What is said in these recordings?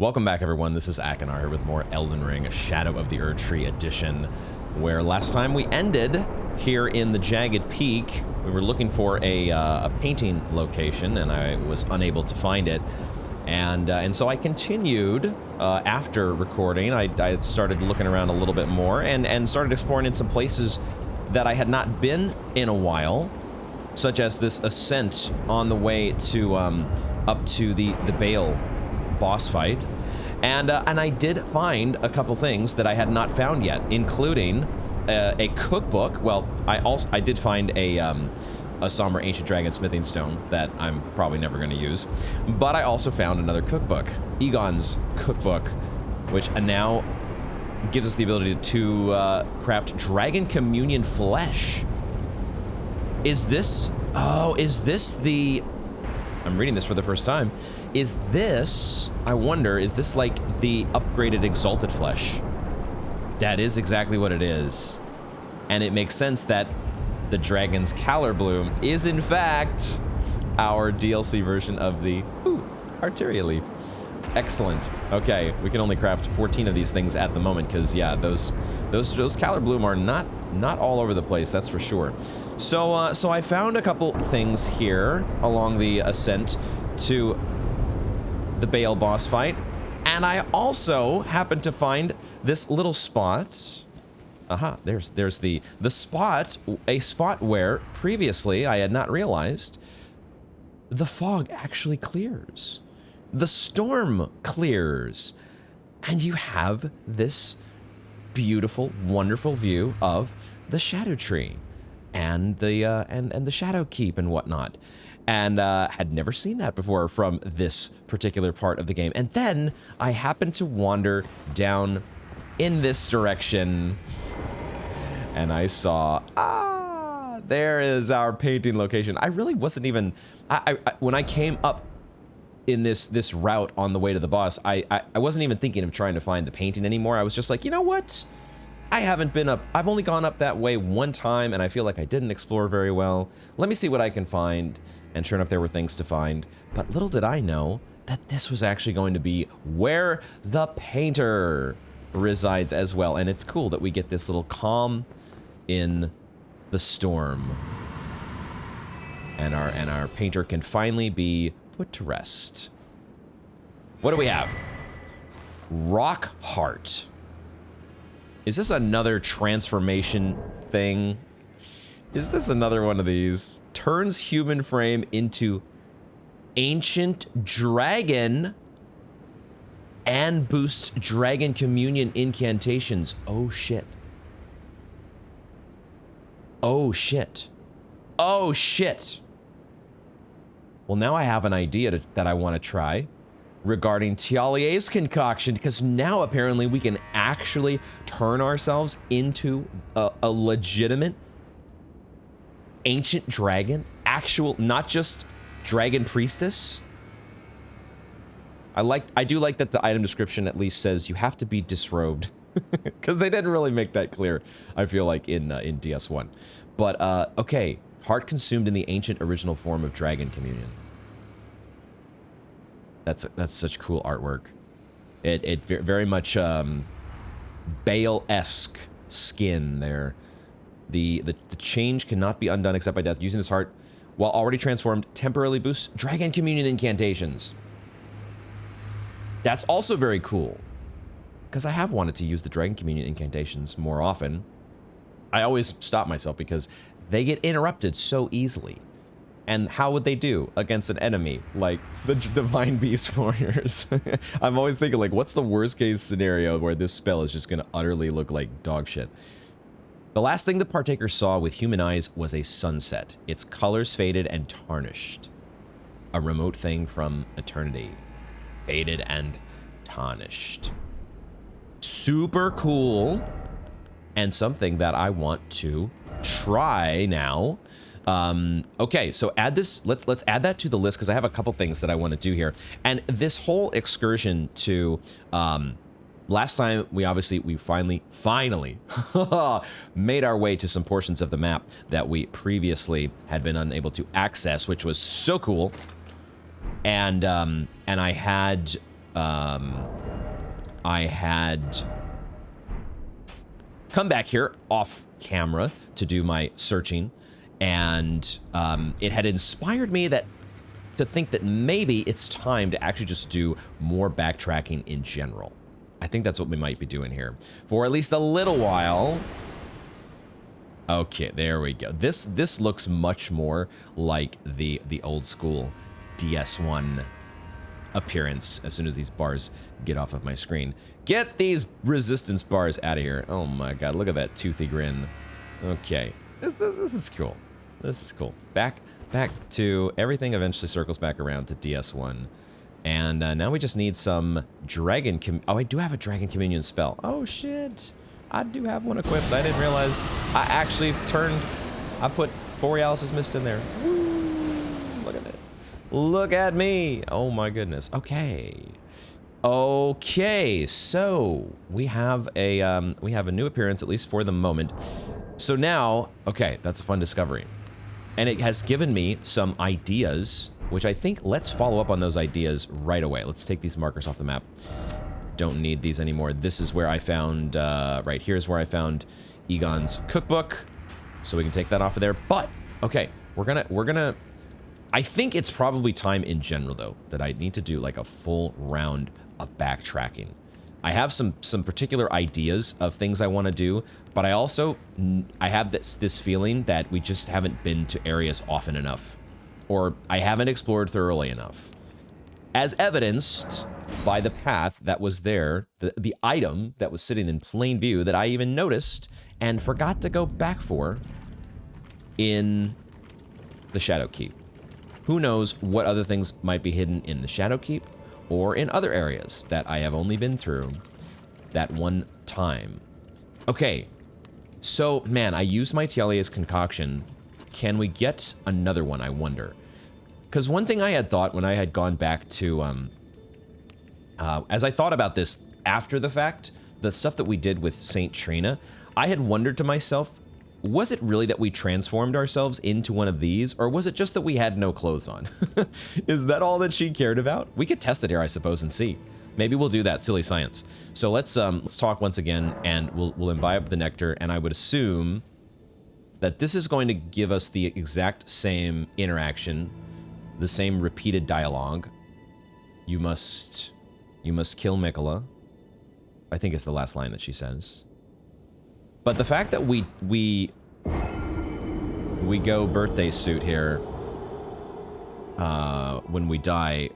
Welcome back, everyone. This is Akinar here with more Elden Ring Shadow of the Erdtree edition, where last time we ended here in the Jagged Peak. We were looking for a painting location, and I was unable to find it. And so I continued after recording. I started looking around a little bit more and started exploring in some places that I had not been in a while, such as this ascent on the way to up to the Bale boss fight, and I did find a couple things that I had not found yet, including a cookbook. Well, I did find a somber ancient dragon smithing stone that I'm probably never going to use, but I also found another cookbook, Egon's cookbook, which now gives us the ability to craft dragon communion flesh. Is this the? I'm reading this for the first time. Is this, I wonder, is this like the upgraded exalted flesh? That is exactly what it is. And it makes sense that the dragon's Caller Bloom is in fact our DLC version of the Arteria leaf. Excellent. Okay, we can only craft 14 of these things at the moment because yeah, those Caller Bloom are not all over the place, that's for sure. So I found a couple things here along the ascent to the Bale boss fight, and I also happened to find this little spot. Aha, there's the spot, a spot where previously I had not realized the fog actually clears. The storm clears, and you have this beautiful, wonderful view of the Shadow Tree and the and the Shadow Keep and whatnot. And had never seen that before from this particular part of the game. And then I happened to wander down in this direction, and I saw, there is our painting location. I really wasn't even, when I came up in this route on the way to the boss, I wasn't even thinking of trying to find the painting anymore. I was just like, you know what? I haven't been up, I've only gone up that way one time, and I feel like I didn't explore very well. Let me see what I can find. And sure enough, there were things to find. But little did I know that this was actually going to be where the painter resides as well. And it's cool that we get this little calm in the storm. And our painter can finally be put to rest. What do we have? Rock Heart. Is this another transformation thing? Is this another one of these? Turns human frame into ancient dragon and boosts dragon communion incantations. Oh shit. Oh shit. Oh shit. Well, now I have an idea that I want to try regarding Tialier's concoction, because now apparently we can actually turn ourselves into a legitimate ancient dragon, actual, not just dragon priestess. I do like that the item description at least says you have to be disrobed, because they didn't really make that clear, I feel like, in DS1. But okay, heart consumed in the ancient original form of dragon communion. That's such cool artwork. It very much Bale-esque skin there. The change cannot be undone except by death. Using this heart, while already transformed, temporarily boosts dragon communion incantations. That's also very cool, because I have wanted to use the dragon communion incantations more often. I always stop myself because they get interrupted so easily. And how would they do against an enemy like the Divine Beast Warriors? I'm always thinking, like, what's the worst case scenario where this spell is just going to utterly look like dog shit? The last thing the partaker saw with human eyes was a sunset, its colors faded and tarnished. A remote thing from eternity. Faded and tarnished. Super cool. And something that I want to try now. Okay, so add this, let's add that to the list, because I have a couple things that I want to do here. And this whole excursion to, last time we finally made our way to some portions of the map that we previously had been unable to access, which was so cool. And I had I had come back here off camera to do my searching, and it had inspired me to think that maybe it's time to actually just do more backtracking in general. I think that's what we might be doing here for at least a little while. Okay, there we go. This looks much more like the old school DS1 appearance as soon as these bars get off of my screen. Get these resistance bars out of here. Oh my god, look at that toothy grin. Okay, this is cool. This is cool. Back to everything eventually circles back around to DS1. And now we just need some dragon oh, I do have a dragon communion spell. Oh shit. I do have one equipped. I didn't realize I actually I put Borealis' Mist in there. Woo, look at it. Look at me. Oh my goodness. Okay. Okay, so we have a new appearance, at least for the moment. So now, okay, that's a fun discovery. And it has given me some ideas, which I think let's follow up on those ideas right away. Let's take these markers off the map. Don't need these anymore. This is where I found, right here's where I found Egon's cookbook. So we can take that off of there. But, okay, we're gonna, I think it's probably time in general, though, that I need to do like a full round of backtracking. I have some particular ideas of things I want to do, but I also, I have this feeling that we just haven't been to areas often enough, or I haven't explored thoroughly enough. As evidenced by the path that was there, the item that was sitting in plain view that I even noticed and forgot to go back for in the Shadow Keep. Who knows what other things might be hidden in the Shadow Keep or in other areas that I have only been through that one time. Okay, so man, I used my Tialia's concoction. Can we get another one, I wonder? Because one thing I had thought when I had gone back to, as I thought about this after the fact, the stuff that we did with Saint Trina, I had wondered to myself, was it really that we transformed ourselves into one of these, or was it just that we had no clothes on? Is that all that she cared about? We could test it here, I suppose, and see. Maybe we'll do that, silly science. So let's talk once again, and we'll imbibe the nectar, and I would assume that this is going to give us the exact same interaction, the same repeated dialogue. You must kill Mikola. I think it's the last line that she says. But the fact that we go birthday suit here when we die,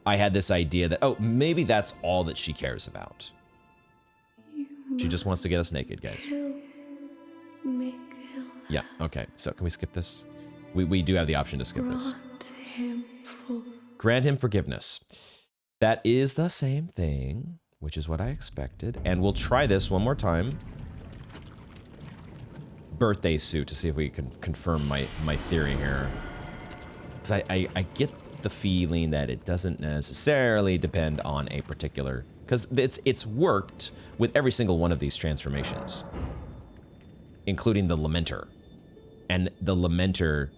I had this idea that, oh, maybe that's all that she cares about. She just wants to get us naked, guys. Yeah, okay. So can we skip this? We do have the option to skip this. Grant him forgiveness. That is the same thing, which is what I expected. And we'll try this one more time. Birthday suit to see if we can confirm my theory here. Because I get the feeling that it doesn't necessarily depend on a particular... Because it's worked with every single one of these transformations. Including the Lamenter. And the Lamenter...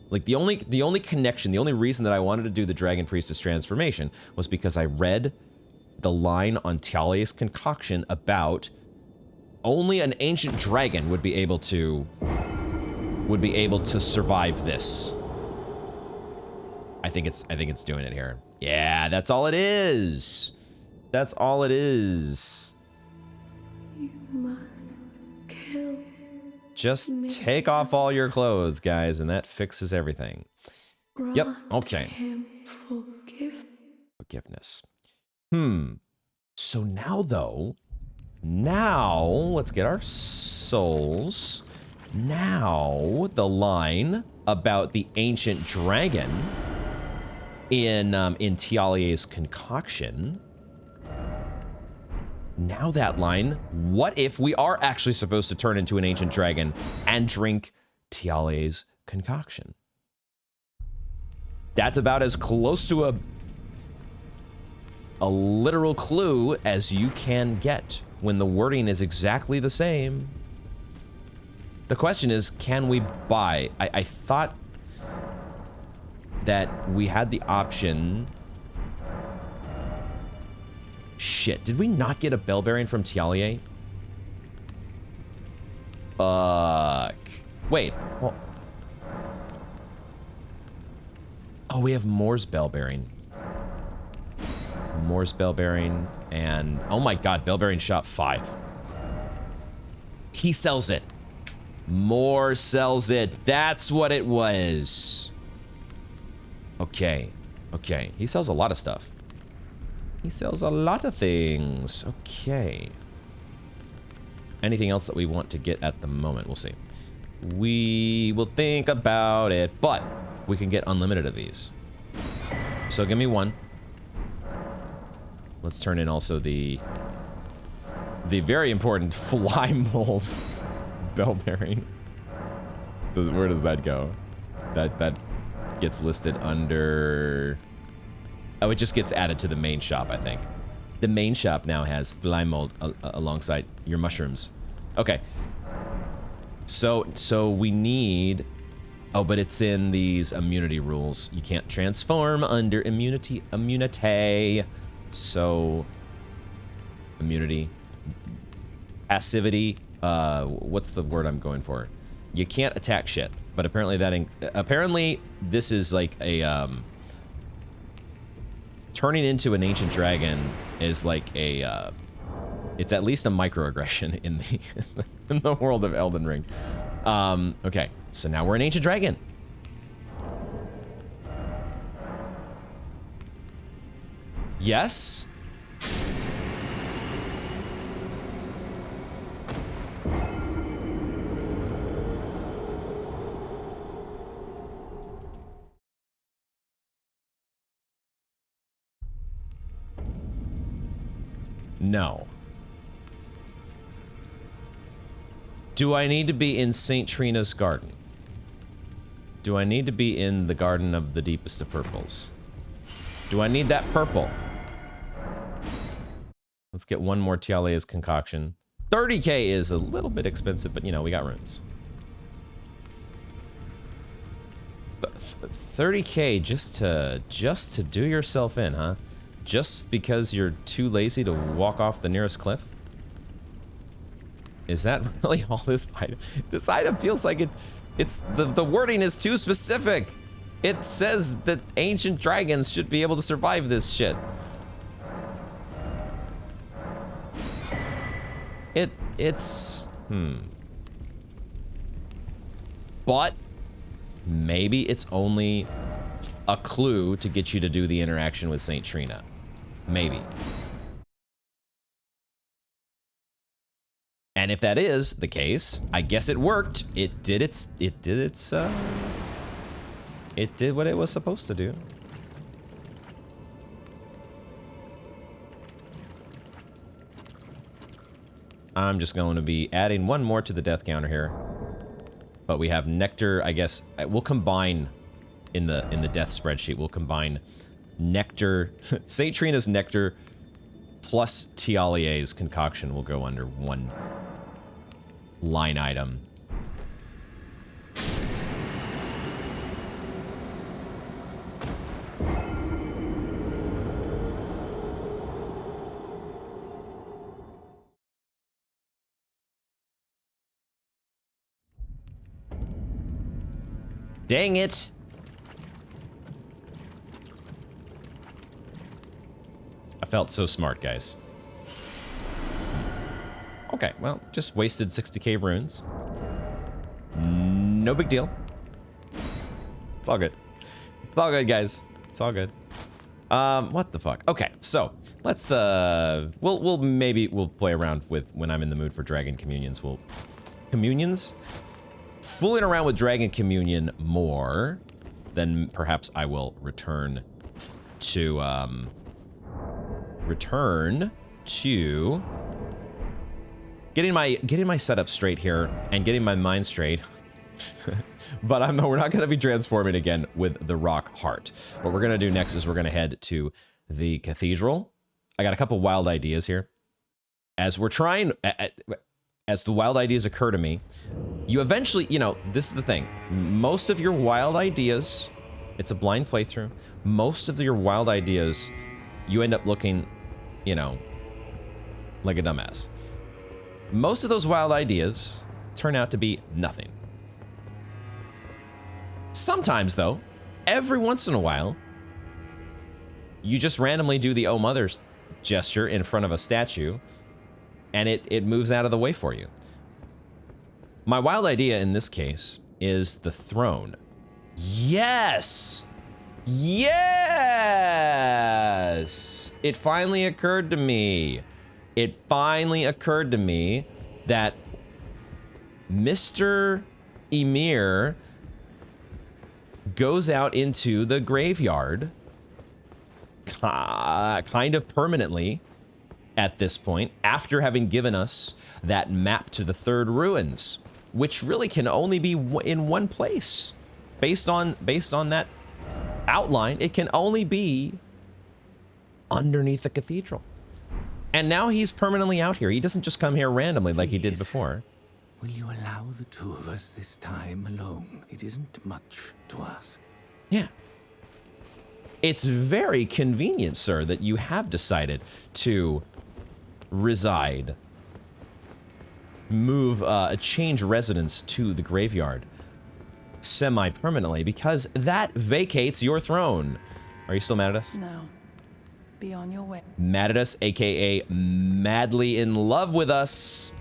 Like, the only connection, the only reason that I wanted to do the Dragon Priestess transformation was because I read the line on Tialia's concoction about only an ancient dragon would be able to survive this. I think it's doing it here. Yeah, that's all it is. That's all it is. You must kill. Just take off all your clothes, guys, and that fixes everything. Yep, okay. Forgiveness. So now, though, let's get our souls. Now, the line about the ancient dragon in Tialia's concoction. Now that line, what if we are actually supposed to turn into an ancient dragon and drink Tialia's concoction? That's about as close to a literal clue as you can get when the wording is exactly the same. The question is, can we buy? I thought that we had the option Shit, did we not get a bell bearing from Tialier? Fuck. Wait. Well, oh, we have Moore's bell bearing. Moore's bell bearing and... Oh my god, bell bearing shop 5. He sells it. Moore sells it. That's what it was. Okay. Okay. He sells a lot of stuff. He sells a lot of things. Okay. Anything else that we want to get at the moment? We'll see. We will think about it, but we can get unlimited of these. So give me one. Let's turn in also the very important fly mold bell bearing. Where does that go? That gets listed under... Oh, it just gets added to the main shop, I think. The main shop now has fly mold alongside your mushrooms. Okay. So we need... Oh, but it's in these immunity rules. You can't transform under immunity. So... Immunity. Passivity. What's the word I'm going for? You can't attack shit. But apparently apparently this is like a... Turning into an ancient dragon is like a, it's at least a microaggression in the in the world of Elden Ring. Okay, so now we're an ancient dragon. Yes. No. Do I need to be in St. Trina's garden? Do I need to be in the garden of the deepest of purples? Do I need that purple? Let's get one more Tialea's concoction. 30k is a little bit expensive, but you know, we got runes. 30k just to do yourself in, huh? Just because you're too lazy to walk off the nearest cliff? Is that really all this item? This item feels like the wording is too specific. It says that ancient dragons should be able to survive this shit. It's But maybe it's only a clue to get you to do the interaction with St. Trina. Maybe. And if that is the case, I guess it worked. It did what it was supposed to do. I'm just going to be adding one more to the death counter here. But we have nectar, I guess. We'll combine in the death spreadsheet. We'll combine nectar, St. Trina's nectar plus Tialier's concoction will go under one line item. Dang it! I felt so smart, guys. Okay, well, just wasted 60k runes. No big deal. It's all good. It's all good, guys. It's all good. What the fuck? Okay, so let's we'll play around with when I'm in the mood for dragon communions. Communions? Fooling around with dragon communion more, then perhaps I will return to getting my setup straight here and getting my mind straight. But we're not going to be transforming again with the rock heart. What we're going to do next is we're going to head to the cathedral. I got a couple wild ideas here. As we're trying, as the wild ideas occur to me, you eventually, you know, this is the thing. Most of your wild ideas, it's a blind playthrough. Most of your wild ideas, you end up looking you know, like a dumbass. Most of those wild ideas turn out to be nothing. Sometimes, though, every once in a while, you just randomly do the "Oh Mother's" gesture in front of a statue, and it moves out of the way for you. My wild idea in this case is the throne. Yes! Yes! It finally occurred to me. It finally occurred to me that Mr. Ymir goes out into the graveyard kind of permanently at this point, after having given us that map to the third ruins, which really can only be in one place. Based on that outline, it can only be underneath the cathedral. And now he's permanently out here. He doesn't just come here randomly like he did before. Will you allow the two of us this time alone? It isn't much to ask. Yeah. It's very convenient, sir, that you have decided to reside, change residence to the graveyard semi-permanently, because that vacates your throne. Are you still mad at us? No. Be on your way. Mad at us, aka madly in love with us.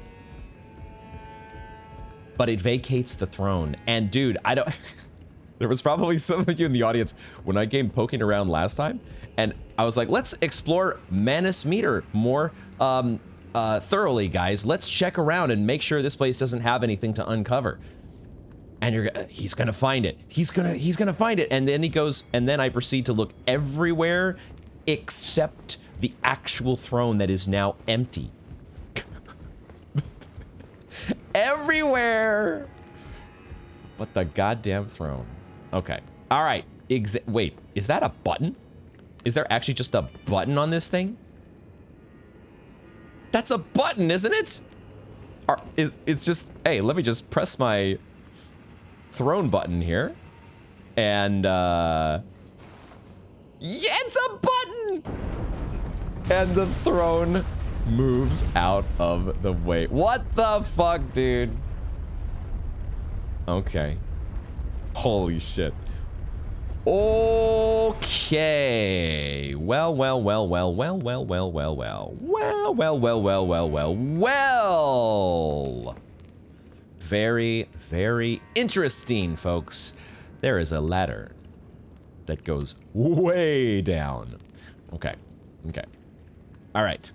But it vacates the throne. And dude, I don't... There was probably some of you in the audience when I came poking around last time, and I was like, let's explore Manus Metyr more thoroughly, guys. Let's check around and make sure this place doesn't have anything to uncover. And he's gonna find it. He's gonna find it. And then he goes, and then I proceed to look everywhere except the actual throne that is now empty. Everywhere but the goddamn throne. Okay. All right. Wait, is that a button? Is there actually just a button on this thing? That's a button, isn't it? Or it's just, hey, let me just press my throne button here. And, yeah, it's a button! And the throne moves out of the way. What the fuck, dude? Okay. Holy shit. Okay. Well. Very, very interesting, folks. There is a ladder that goes way down. Okay. All right.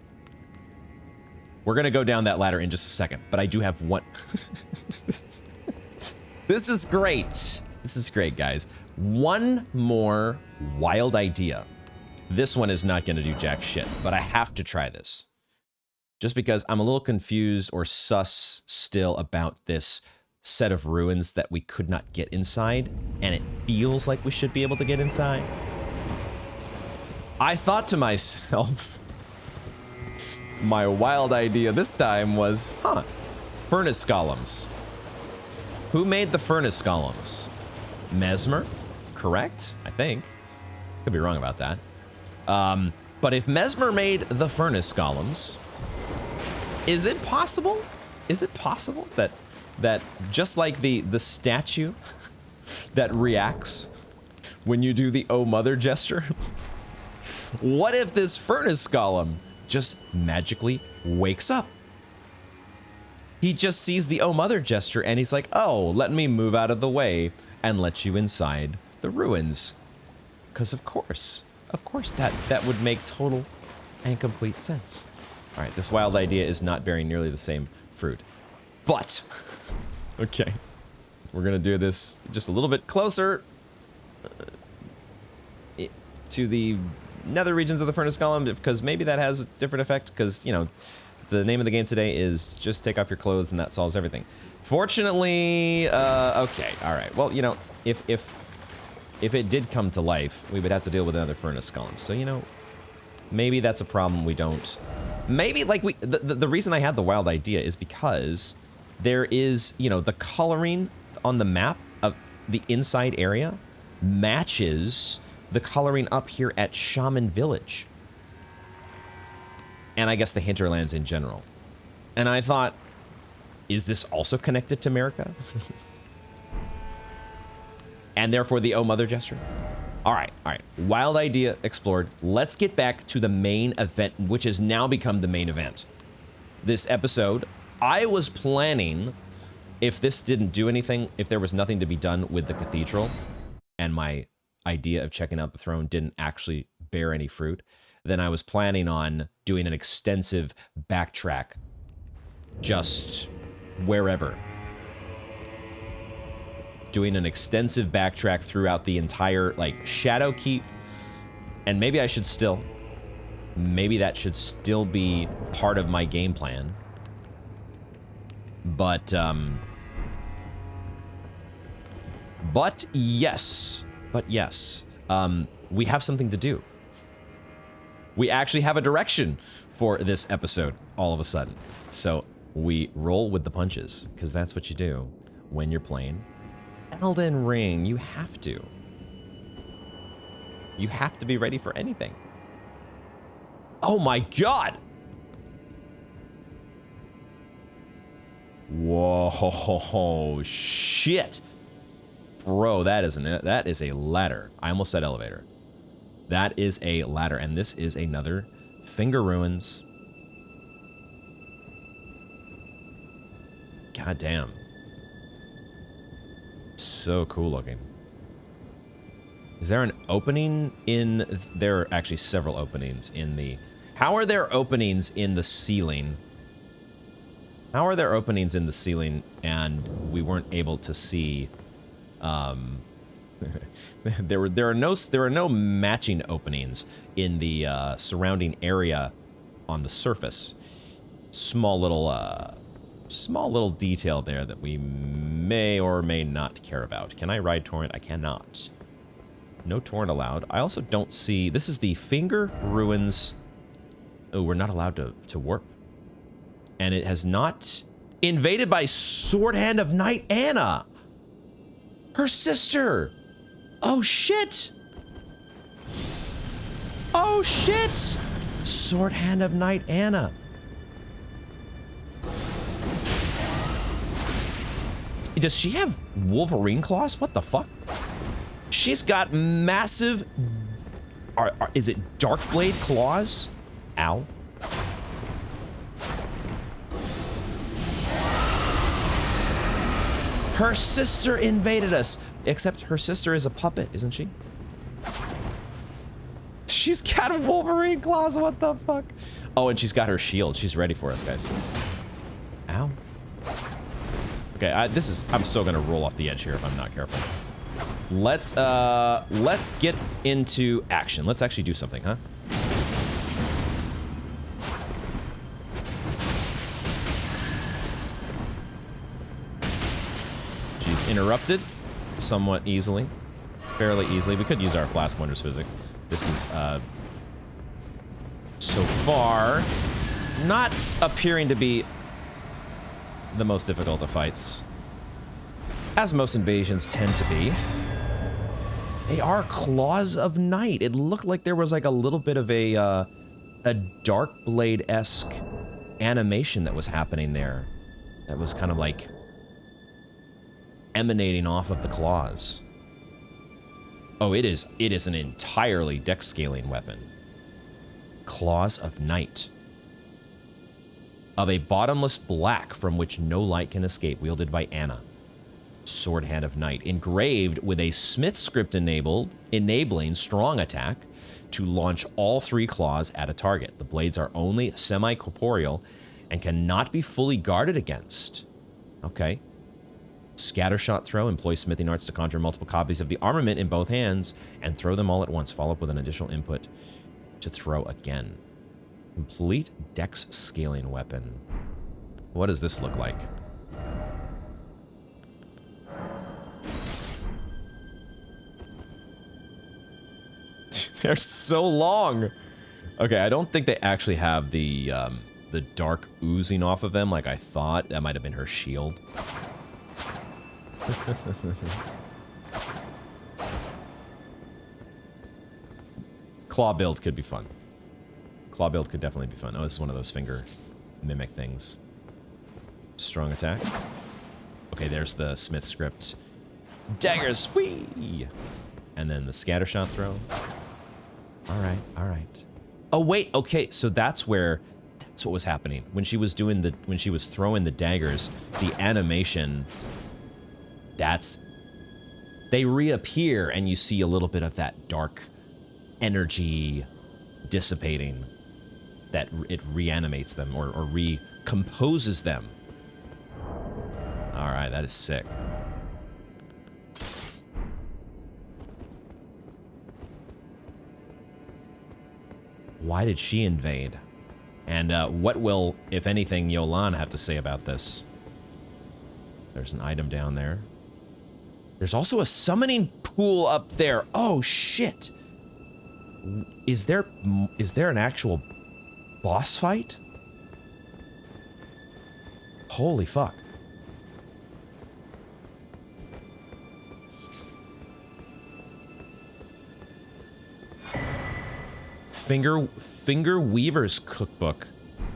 We're gonna go down that ladder in just a second, but I do have one. This is great. This is great, guys. One more wild idea. This one is not gonna do jack shit, but I have to try this. Just because I'm a little confused or sus still about this set of ruins that we could not get inside, and it feels like we should be able to get inside. I thought to myself, my wild idea this time was, furnace golems. Who made the furnace golems? Mesmer, correct? I think. Could be wrong about that. But if Mesmer made the furnace golems, is it possible? Is it possible that just like the statue that reacts when you do the "Oh Mother" gesture, what if this furnace golem just magically wakes up? He just sees the "Oh Mother" gesture and he's like, oh, let me move out of the way and let you inside the ruins. Because of course that would make total and complete sense. All right, this wild idea is not bearing nearly the same fruit. But, okay, we're gonna do this just a little bit closer to the nether regions of the furnace golem, because maybe that has a different effect, because, you know, the name of the game today is just take off your clothes and that solves everything. Fortunately, okay, all right. Well, you know, if it did come to life, we would have to deal with another furnace golem. So, you know, maybe that's a problem we don't. Maybe, like, the reason I had the wild idea is because there is, you know, the coloring on the map of the inside area matches the coloring up here at Shaman Village. and I guess the hinterlands in general. And I thought, is this also connected to America? And therefore the Oh Mother gesture? All right. Wild idea explored. Let's get back to the main event, which has now become the main event. This episode, I was planning, if this didn't do anything, if there was nothing to be done with the cathedral, and my idea of checking out the throne didn't actually bear any fruit, then I was planning on doing an extensive backtrack just wherever. Doing an extensive backtrack throughout the entire, like, Shadow Keep. And maybe I should still... Maybe that should still be part of my game plan. But yes. We have something to do. We actually have a direction for this episode all of a sudden. So we roll with the punches, because that's what you do when you're playing Elden Ring. You have to. You have to be ready for anything. Oh my god! Whoa, shit. Bro, that is a ladder. I almost said elevator. That is a ladder, and this is another Finger Ruins. God damn. So cool looking. Is there an opening in... There are actually several openings in the... How are there openings in the ceiling? How are there openings in the ceiling and we weren't able to see... there are no matching openings in the surrounding area on the surface. Small little detail there that we may or may not care about. Can I ride torrent? I cannot. No torrent allowed. I also don't see... This is the Finger Ruins. Oh, we're not allowed to warp. And it has not... Invaded by Sword Hand of Night Anna. Her sister. Oh, shit. Oh, shit. Sword Hand of Night Anna. Does she have Wolverine claws? What the fuck? She's got massive... is it Darkblade claws? Ow. Her sister invaded us. Except her sister is a puppet, isn't she? She's got Wolverine claws, what the fuck? Oh, and she's got her shield. She's ready for us, guys. Ow. Okay, I'm still gonna roll off the edge here if I'm not careful. Let's get into action. Let's actually do something, huh? She's interrupted somewhat easily, fairly easily. We could use our Flask Wonders Physic. This is so far not appearing to be the most difficult of fights, as most invasions tend to be. They are Claws of Night. It looked like there was like a little bit of a Darkblade-esque animation that was happening there. That was kind of like emanating off of the claws. Oh, it is an entirely dex scaling weapon. Claws of Night. Of a bottomless black from which no light can escape, wielded by Anna. Sword Hand of Night, engraved with a smith script enabling strong attack to launch all 3 claws at a target. The blades are only semi-corporeal and cannot be fully guarded against. Okay. Scattershot throw, employ smithing arts to conjure multiple copies of the armament in both hands and throw them all at once. Follow up with an additional input to throw again. Complete dex scaling weapon. What does this look like? They're so long. Okay, I don't think they actually have the dark oozing off of them like I thought. That might have been her shield. Claw build could be fun. Claw build could definitely be fun. Oh, this is one of those finger mimic things. Strong attack. Okay, there's the Smith script. Daggers, whee! And then the scatter shot throw. All right, all right. Oh wait, okay, so that's what was happening when she was throwing the daggers. The animation, they reappear, and you see a little bit of that dark energy dissipating. That it reanimates them or recomposes them. All right, that is sick. Why did she invade? And what will, if anything, Jolan have to say about this? There's an item down there. There's also a summoning pool up there. Oh, shit. Is there an actual boss fight? Holy fuck. Finger Weaver's cookbook.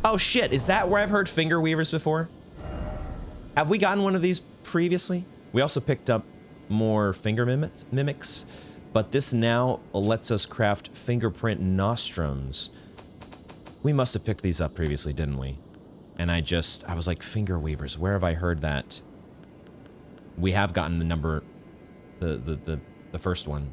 Oh shit, is that where I've heard Finger Weavers before? Have we gotten one of these previously? We also picked up more finger mimics, but this now lets us craft fingerprint nostrums. We must have picked these up previously, didn't we? And I was like, Finger Weavers, where have I heard that? We have gotten the first one.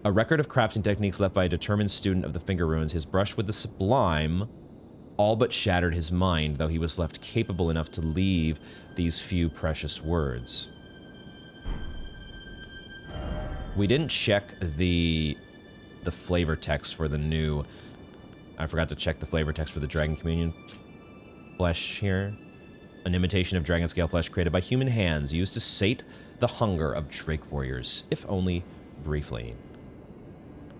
A record of crafting techniques left by a determined student of the Finger Ruins. His brush with the sublime all but shattered his mind, though he was left capable enough to leave these few precious words. We didn't check the flavor text for the new... I forgot to check the flavor text for the Dragon Communion flesh here. An imitation of dragon scale flesh created by human hands, used to sate the hunger of Drake warriors, if only briefly.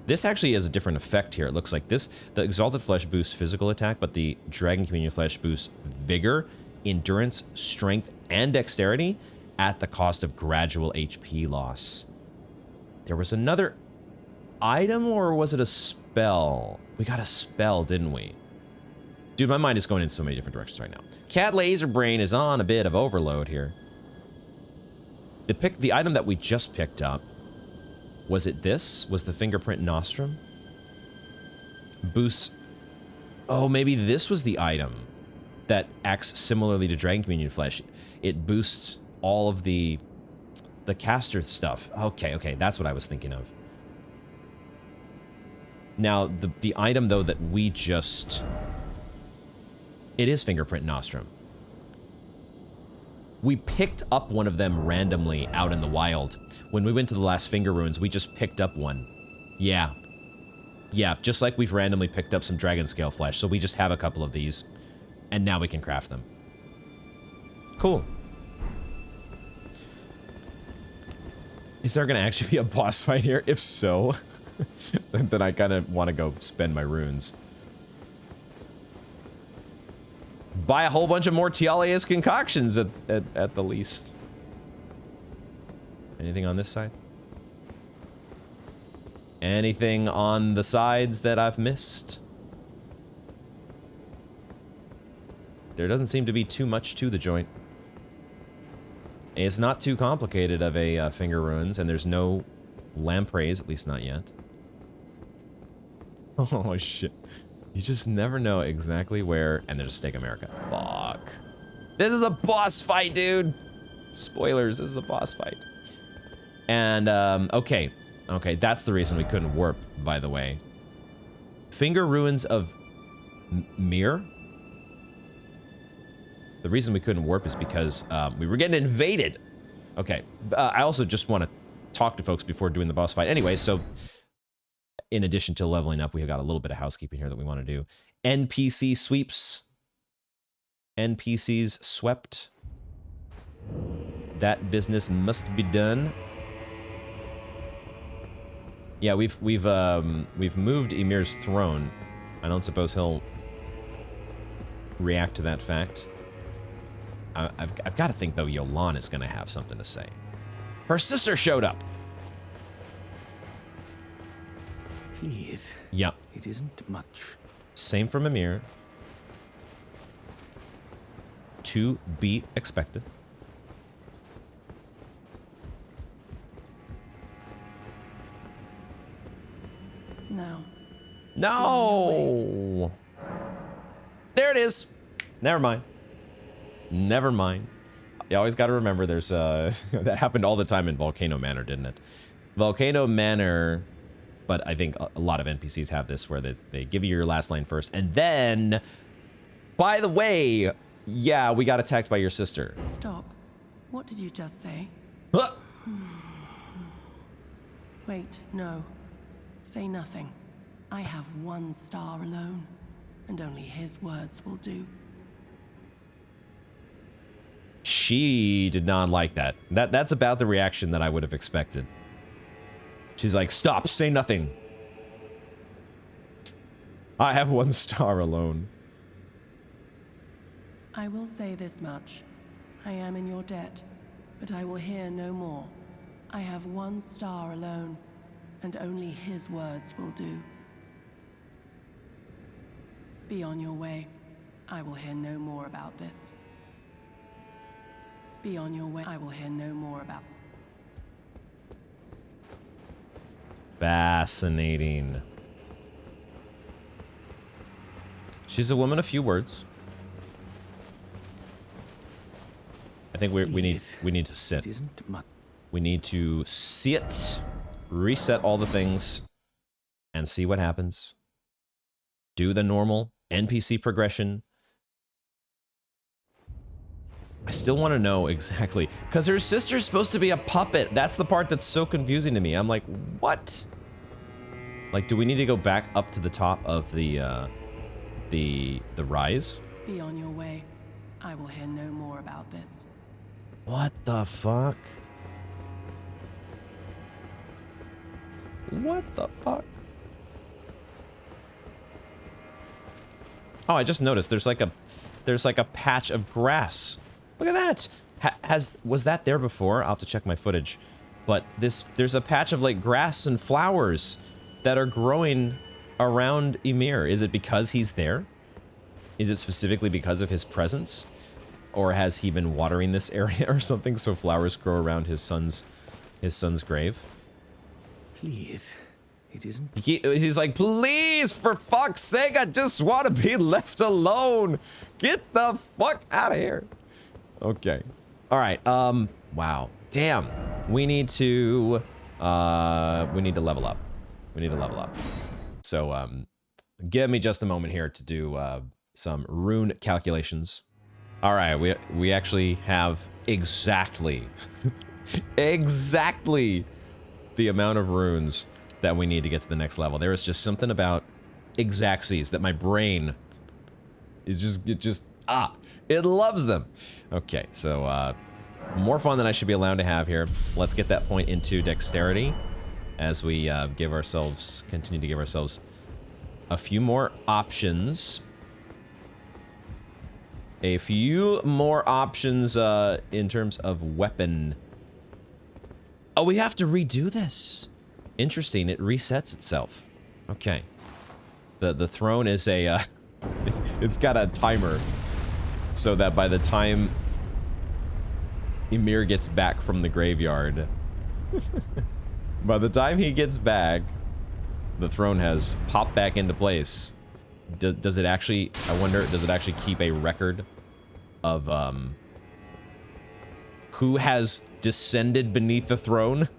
This actually has a different effect here. It looks like the Exalted Flesh boosts physical attack, but the Dragon Communion Flesh boosts vigor, endurance, strength, and dexterity at the cost of gradual HP loss. There was another item, or was it a spell? We got a spell, didn't we? Dude, my mind is going in so many different directions right now. Cat Laser Brain is on a bit of overload here. The item that we just picked up, was it this? Was the Fingerprint Nostrum? Boosts... Oh, maybe this was the item that acts similarly to Dragon Communion Flesh. It boosts all of the caster stuff. Okay, that's what I was thinking of. Now, the item, though, that we just... It is Fingerprint Nostrum. We picked up one of them randomly out in the wild. When we went to the last Finger Ruins, we just picked up one. Yeah. Yeah, just like we've randomly picked up some Dragon Scale Flesh, so we just have a couple of these. And now we can craft them. Cool. Is there going to actually be a boss fight here? If so, then I kind of want to go spend my runes. Buy a whole bunch of more Tialea's concoctions at the least. Anything on this side? Anything on the sides that I've missed? There doesn't seem to be too much to the joint. It's not too complicated of a Finger Ruins, and there's no lampreys, at least not yet. Oh shit. You just never know exactly where... And there's Steak America. Fuck. This is a boss fight, dude! Spoilers, this is a boss fight. And, okay. Okay, that's the reason we couldn't warp, by the way. Finger Ruins of Mir? The reason we couldn't warp is because we were getting invaded. Okay, I also just want to talk to folks before doing the boss fight. Anyway, so... In addition to leveling up, we've got a little bit of housekeeping here that we want to do. NPC sweeps. NPCs swept. That business must be done. Yeah, we've moved Ymir's throne. I don't suppose he'll react to that fact. I've got to think though, Jolan is going to have something to say. Her sister showed up. Please. Yeah. It isn't much. Same from Ymir. To be expected. Now. No! There it is! Never mind. Never mind. You always got to remember there's that happened all the time in Volcano Manor, didn't it? Volcano Manor, but I think a lot of NPCs have this where they give you your last line first, and then, by the way, yeah, we got attacked by your sister. Stop. What did you just say? Huh. Wait, no. Say nothing. I have one star alone, and only his words will do. She did not like that. That's about the reaction that I would have expected. She's like, stop, say nothing. I have one star alone. I will say this much. I am in your debt, but I will hear no more. I have one star alone, and only his words will do. Be on your way. I will hear no more about this. Be on your way. I will hear no more about. Fascinating. She's a woman of few words. I think we need to sit. It isn't much. We need to sit, reset all the things, and see what happens. Do the normal NPC progression. I still want to know exactly, because her sister's supposed to be a puppet. That's the part that's so confusing to me. I'm like, what? Like, do we need to go back up to the top of the rise? Be on your way. I will hear no more about this. What the fuck? What the fuck? Oh, I just noticed there's like a patch of grass. Look at that. Was that there before? I'll have to check my footage. But there's a patch of like grass and flowers that are growing around Ymir. Is it because he's there? Is it specifically because of his presence? Or has he been watering this area or something so flowers grow around his son's grave? Please. It isn't. He's like, please, for fuck's sake, I just want to be left alone. Get the fuck out of here. Okay. All right. Wow. Damn. We need to level up. We need to level up. So, give me just a moment here to do some rune calculations. All right. We actually have exactly the amount of runes that we need to get to the next level. There is just something about exactsies that my brain is it loves them. Okay, so more fun than I should be allowed to have here. Let's get that point into dexterity as we continue to give ourselves a few more options. A few more options in terms of weapon. Oh, we have to redo this. Interesting, it resets itself. Okay. The throne is a, it's got a timer. So that by the time Ymir gets back from the graveyard, by the time he gets back, the throne has popped back into place. Does it actually, I wonder, does it actually keep a record of, who has descended beneath the throne?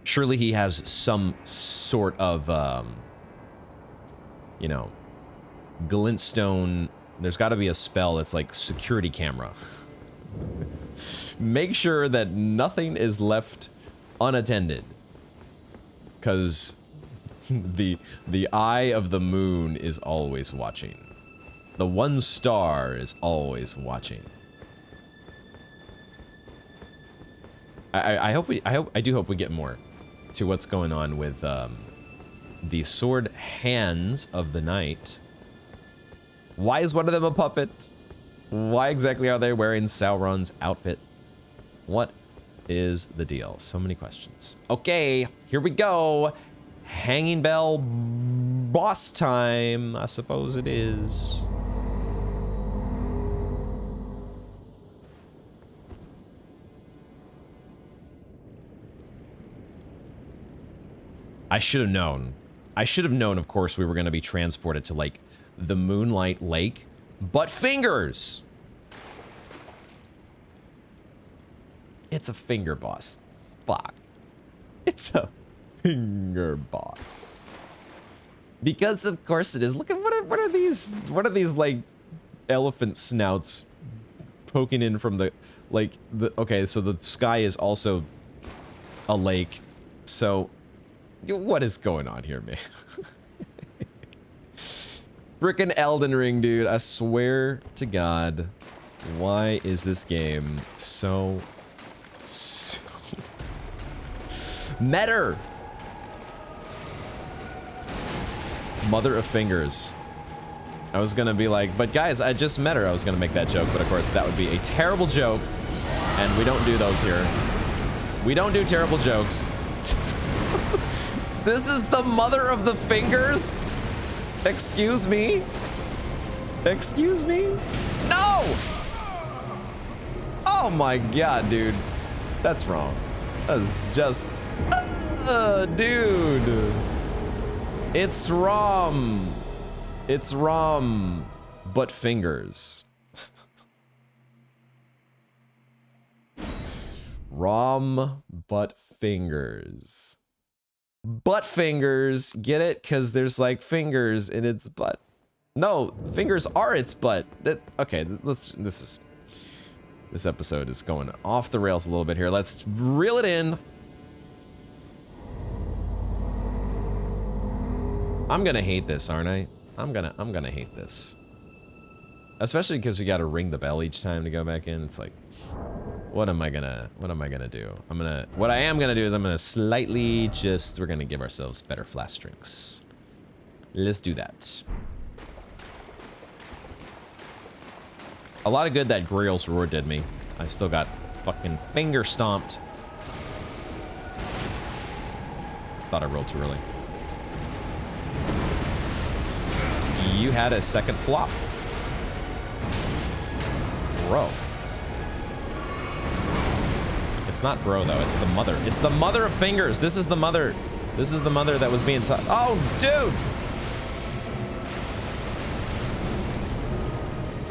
Surely he has some sort of, you know, glintstone. There's got to be a spell that's like security camera. Make sure that nothing is left unattended. Because the eye of the moon is always watching. The one star is always watching. I do hope we get more to what's going on with the sword hands of the knight. Why is one of them a puppet? Why exactly are they wearing Sauron's outfit? What is the deal? So many questions. Okay, here we go. Hanging bell boss time. I suppose it is. I should have known. I should have known, of course, we were going to be transported to, like, the Moonlight Lake. But fingers! It's a finger boss. Fuck. It's a finger boss. Because, of course, it is. Look at what are these, like, elephant snouts poking in from the, like, okay, so the sky is also a lake. So... what is going on here, man? Frickin' Elden Ring, dude. I swear to God. Why is this game so... Metyr! Mother of fingers. I was gonna be like, but guys, I just met her. I was gonna make that joke, but of course that would be a terrible joke. And we don't do those here. We don't do terrible jokes. This is the mother of the fingers? Excuse me? Excuse me? No! Oh my god, dude. That's wrong. That's just... dude. It's Rom. It's Rom. But fingers. Rom, but fingers. Butt fingers, get it? Because there's like fingers in its butt. No, fingers are its butt. Okay, this episode is going off the rails a little bit here. Let's reel it in. I'm gonna hate this, aren't I? I'm gonna hate this. Especially because we gotta ring the bell each time to go back in. It's like, what am I gonna do? What I am gonna do is I'm gonna slightly we're gonna give ourselves better flask drinks. Let's do that. A lot of good that Grail's Roar did me. I still got fucking finger stomped. Thought I rolled too early. You had a second flop. Bro. It's not bro, though. It's the mother. It's the mother of fingers. This is the mother. This is the mother that was being taught. Oh, dude!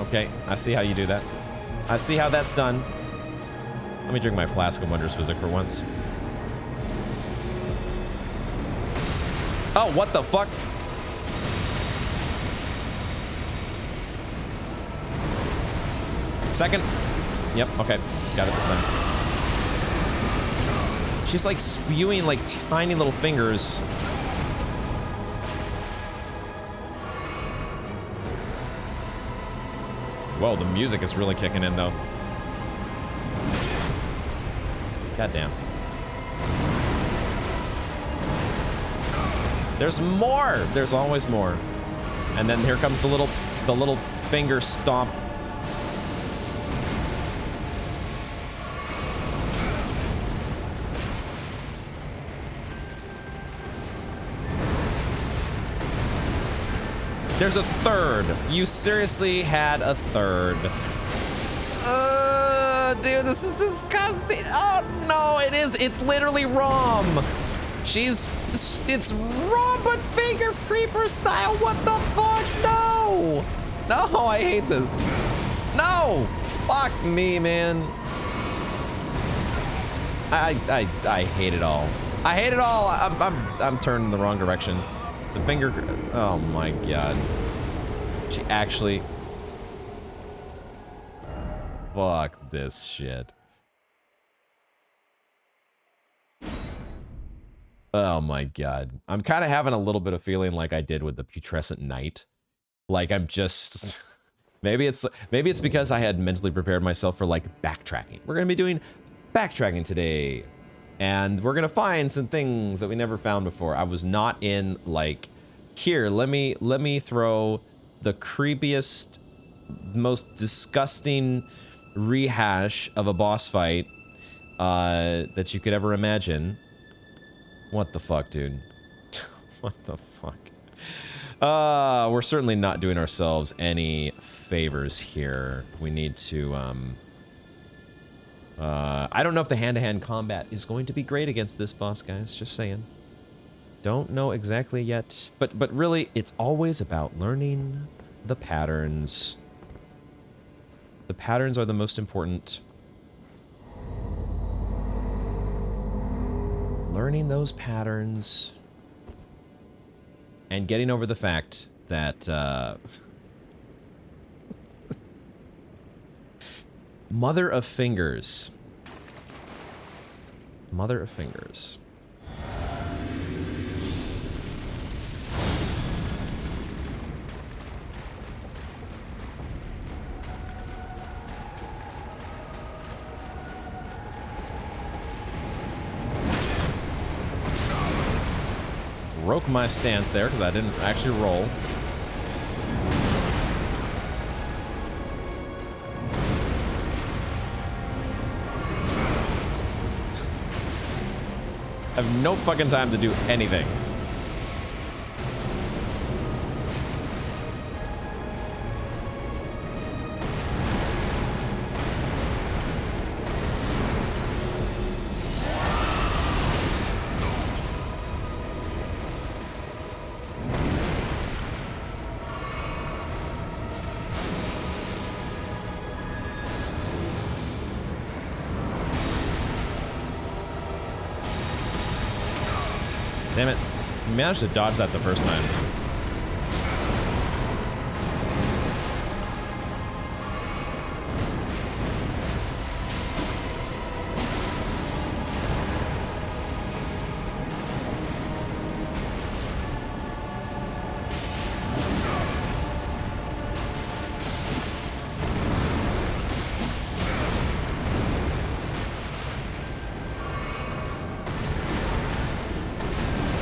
Okay, I see how you do that. I see how that's done. Let me drink my flask of Wondrous Physic for once. Oh, what the fuck? Second. Yep, okay. Got it this time. She's like spewing like tiny little fingers. Whoa, the music is really kicking in though. God damn. There's more! There's always more. And then here comes the little finger stomp. There's a third. You seriously had a third. Dude, this is disgusting. Oh no, it is. It's literally Rom. It's Rom, but finger creeper style. What the fuck? No. No, I hate this. No. Fuck me, man. I hate it all. I hate it all. I'm turning the wrong direction. The finger... Oh my god. She actually... Fuck this shit. Oh my god. I'm kind of having a little bit of feeling like I did with the Putrescent Knight. Like I'm just... Maybe it's because I had mentally prepared myself for like backtracking. We're gonna be doing backtracking today. And we're gonna find some things that we never found before. I was not in like, here, let me throw the creepiest, most disgusting rehash of a boss fight that you could ever imagine. What the fuck, dude? What the fuck? We're certainly not doing ourselves any favors here. We need to, I don't know if the hand-to-hand combat is going to be great against this boss, guys. Just saying. Don't know exactly yet. But really, it's always about learning the patterns. The patterns are the most important. Learning those patterns. And getting over the fact that, Mother of Fingers. Mother of Fingers. Broke my stance there because I didn't actually roll. I have no fucking time to do anything. Damn it. I managed to dodge that the first time.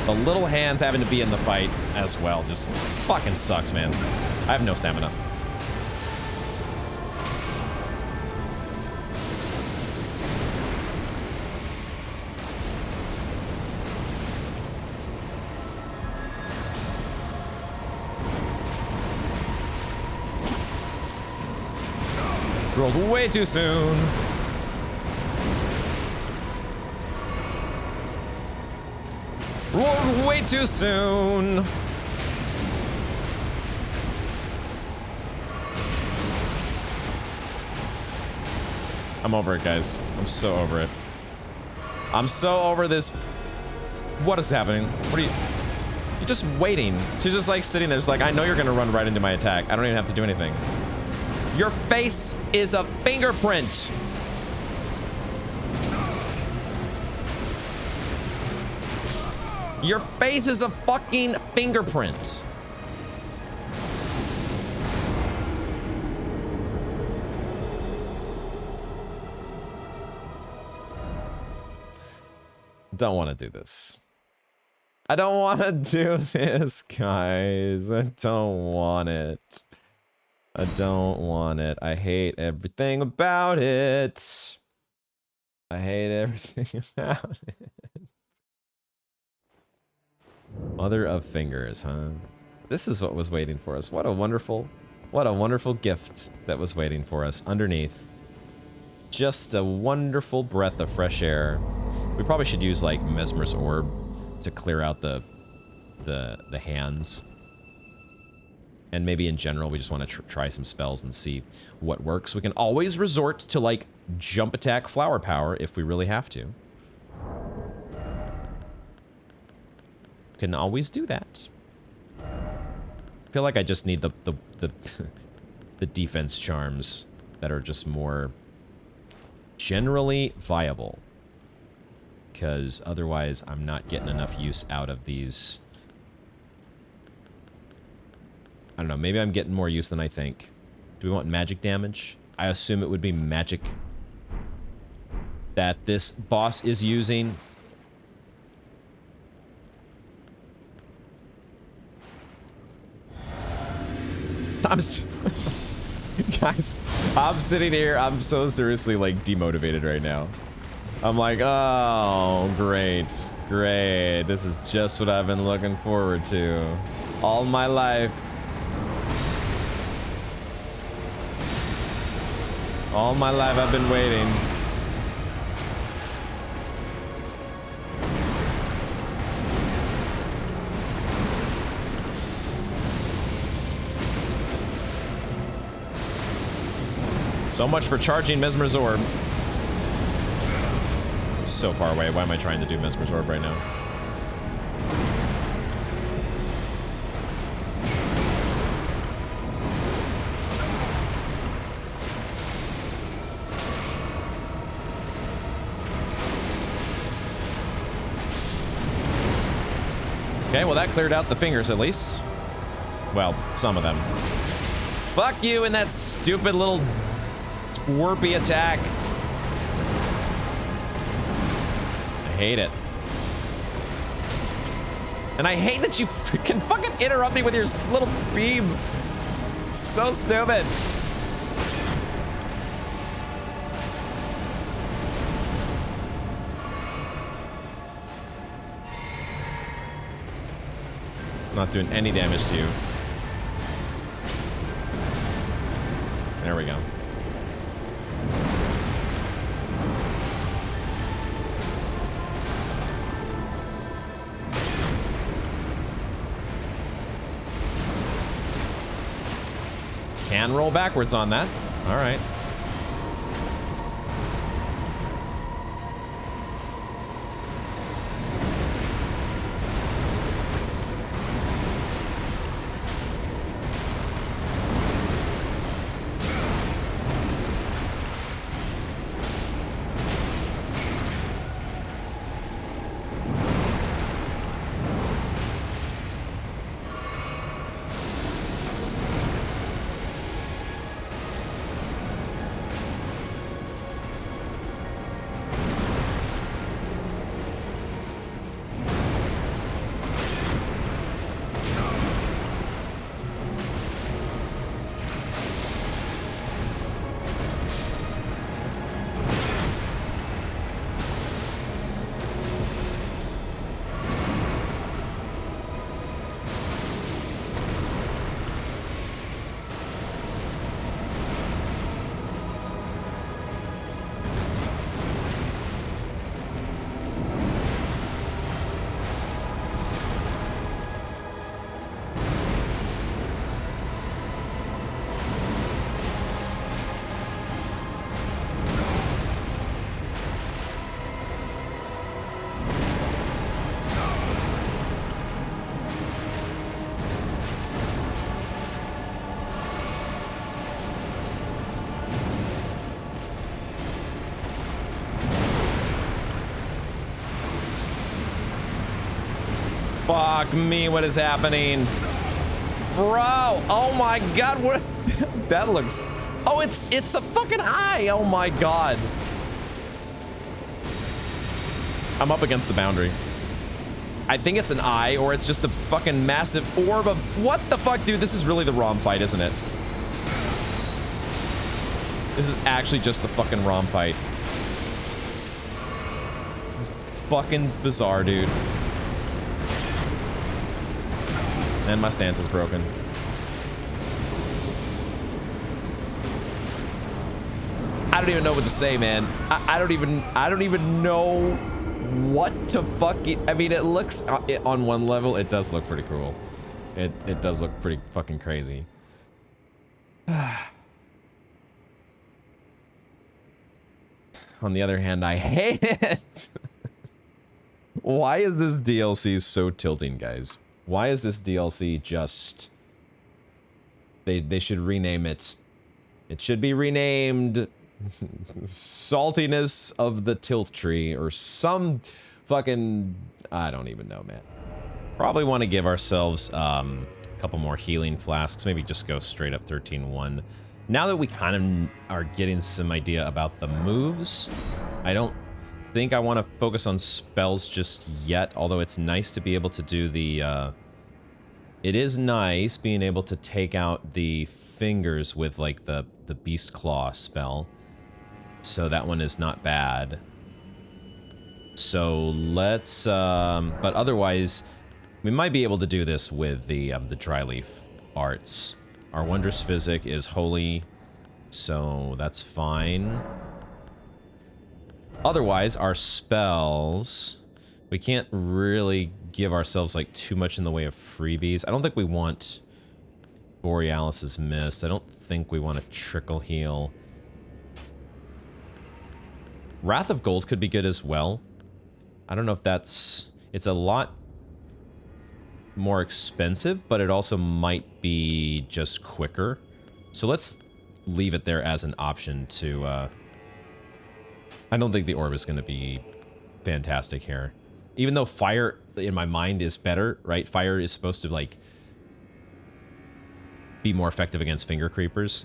The little hands having to be in the fight as well just fucking sucks, man. I have no stamina. Rolled way too soon. Rolled way too soon. I'm over it, guys. I'm so over it. I'm so over this. What is happening? What are you? You're just waiting. She's just like sitting there. Just like, I know you're gonna run right into my attack. I don't even have to do anything. Your face is a fingerprint. Your face is a fucking fingerprint. Don't want to do this. I don't want to do this, guys. I don't want it. I don't want it. I hate everything about it. I hate everything about it. Mother of Fingers, huh? This is what was waiting for us. What a wonderful gift that was waiting for us underneath. Just a wonderful breath of fresh air. We probably should use like Mesmer's Orb to clear out the hands. And maybe in general, we just want to try some spells and see what works. We can always resort to like jump attack flower power if we really have to. Can always do that. I feel like I just need the the defense charms that are just more generally viable, because otherwise I'm not getting enough use out of these. I don't know, maybe I'm getting more use than I think. Do we want magic damage? I assume it would be magic that this boss is using. Guys, I'm sitting here, I'm so seriously like demotivated right now. I'm like, oh, great. Great. This is just what I've been looking forward to all my life. All my life I've been waiting. So much for charging Mesmer's Orb. I'm so far away. Why am I trying to do Mesmer's Orb right now? Okay, well that cleared out the fingers at least. Well, some of them. Fuck you and that stupid little twerpy attack. I hate it. And I hate that you can fucking interrupt me with your little beam. So stupid. Not doing any damage to you. There we go. Can roll backwards on that. All right. Fuck me, what is happening? Bro, oh my god, what? That looks... Oh, it's a fucking eye, oh my god. I'm up against the boundary. I think it's an eye, or it's just a fucking massive orb of... What the fuck, dude? This is really the ROM fight, isn't it? This is actually just the fucking ROM fight. It's fucking bizarre, dude. And my stance is broken. I don't even know what to say, man. I don't even know what to fucking... I mean, it looks... on one level, it does look pretty cool. It does look pretty fucking crazy. On the other hand, I hate it. Why is this DLC so tilting, guys? Why is this DLC just... They should rename it. It should be renamed Saltiness of the Tilt Tree or some fucking... I don't even know, man. Probably want to give ourselves a couple more healing flasks. Maybe just go straight up 13-1. Now that we kind of are getting some idea about the moves, I don't think I want to focus on spells just yet, although it's nice to be able to do the... It is nice being able to take out the fingers with, like, the Beast Claw spell. So that one is not bad. So let's, but otherwise, we might be able to do this with the dryleaf arts. Our wondrous physic is holy, so that's fine. Otherwise, our spells, we can't really give ourselves like too much in the way of freebies. I don't think we want Borealis's Mist. I don't think we want a trickle heal. Wrath of Gold could be good as well. I don't know if that's... It's a lot more expensive, but it also might be just quicker. So let's leave it there as an option to... I don't think the orb is going to be fantastic here. Even though fire, in my mind, is better, right? Fire is supposed to, like, be more effective against finger creepers.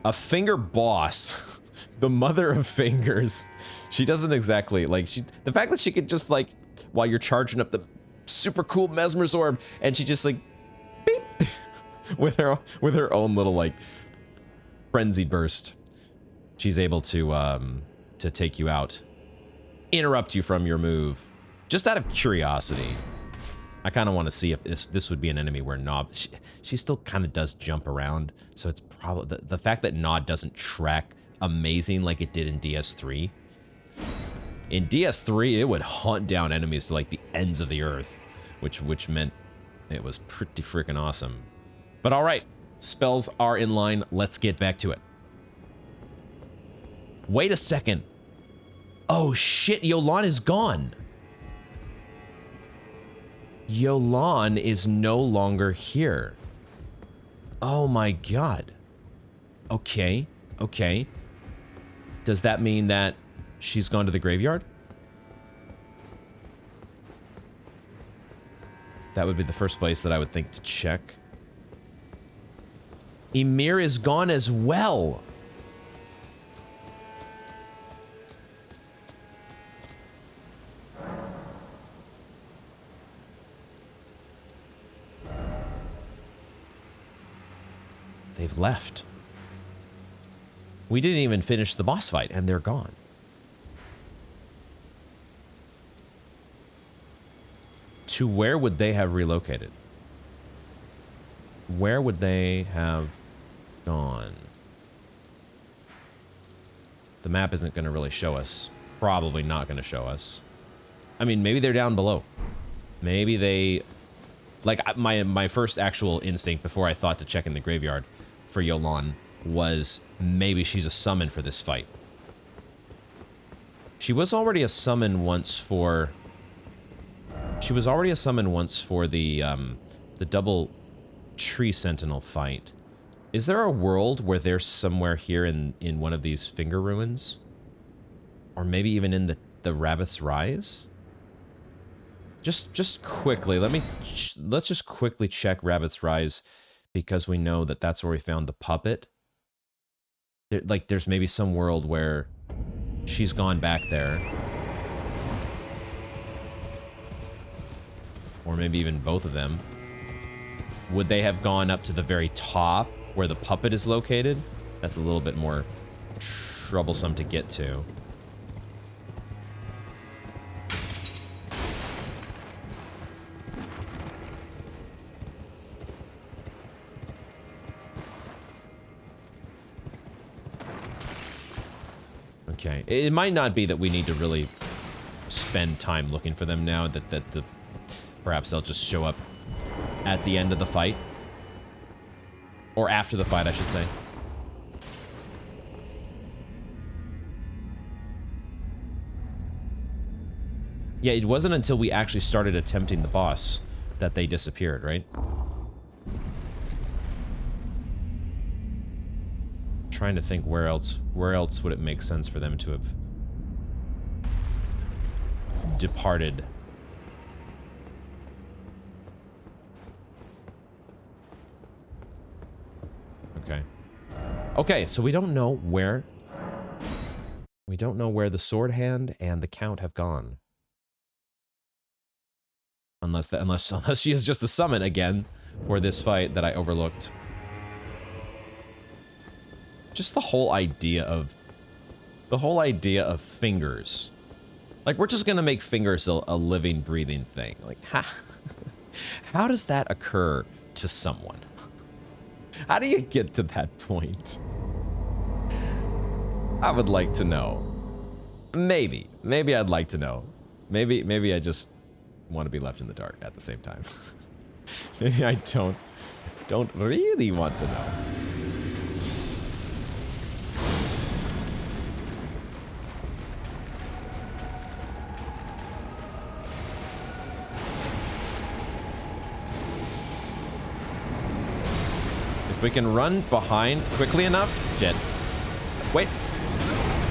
A finger boss... The mother of fingers. She doesn't exactly, like, the fact that she could just, like, while you're charging up the super cool Mesmer's orb, and she just, like, beep, with her own little, like, frenzied burst. She's able to take you out. Interrupt you from your move. Just out of curiosity. I kind of want to see if this would be an enemy where Nod... She still kind of does jump around, so it's probably... The fact that Nod doesn't track amazing like it did in DS3. In DS3, it would hunt down enemies to like the ends of the earth, which meant it was pretty freaking awesome. But all right, spells are in line. Let's get back to it. Wait a second. Oh shit, Jolan is gone. Jolan is no longer here. Oh my god. Okay, okay. Does that mean that she's gone to the graveyard? That would be the first place that I would think to check. Ymir is gone as well. They've left. We didn't even finish the boss fight, and they're gone. To where would they have relocated? Where would they have gone? The map isn't going to really show us. Probably not going to show us. I mean, maybe they're down below. Maybe they... Like, my first actual instinct before I thought to check in the graveyard for Jolan was maybe she's a summon for this fight. She was already a summon once for... She was already a summon once for the double tree sentinel fight. Is there a world where they're somewhere here in one of these finger ruins? Or maybe even in the Rabbit's Rise? Just quickly, let's just quickly check Rabbit's Rise, because we know that that's where we found the puppet. Like, there's maybe some world where she's gone back there. Or maybe even both of them. Would they have gone up to the very top where the puppet is located? That's a little bit more troublesome to get to. Okay, it might not be that we need to really spend time looking for them now, perhaps they'll just show up at the end of the fight. Or after the fight, I should say. Yeah, it wasn't until we actually started attempting the boss that they disappeared, right? Trying to think where else would it make sense for them to have departed. Okay. Okay, so we don't know where the sword hand and the count have gone. Unless she is just a summon again for this fight that I overlooked. Just the whole idea of fingers Like, we're just gonna make fingers a living, breathing thing. Like, how does that occur to someone? How do you get to that point? I would like to know. Maybe I'd like to know. Maybe I just want to be left in the dark at the same time. Maybe I don't really want to know. If we can run behind quickly enough, shit. Wait,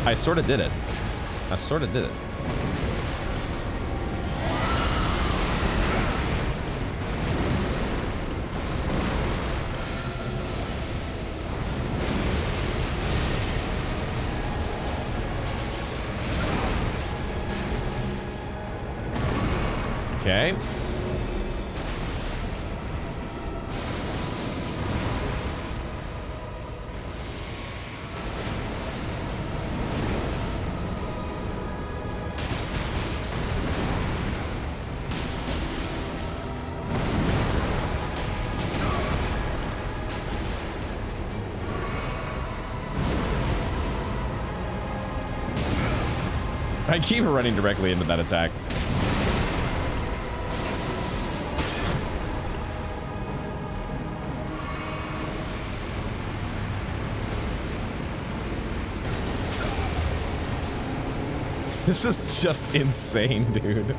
I sort of did it. I sort of did it. Okay. I keep running directly into that attack. This is just insane, dude.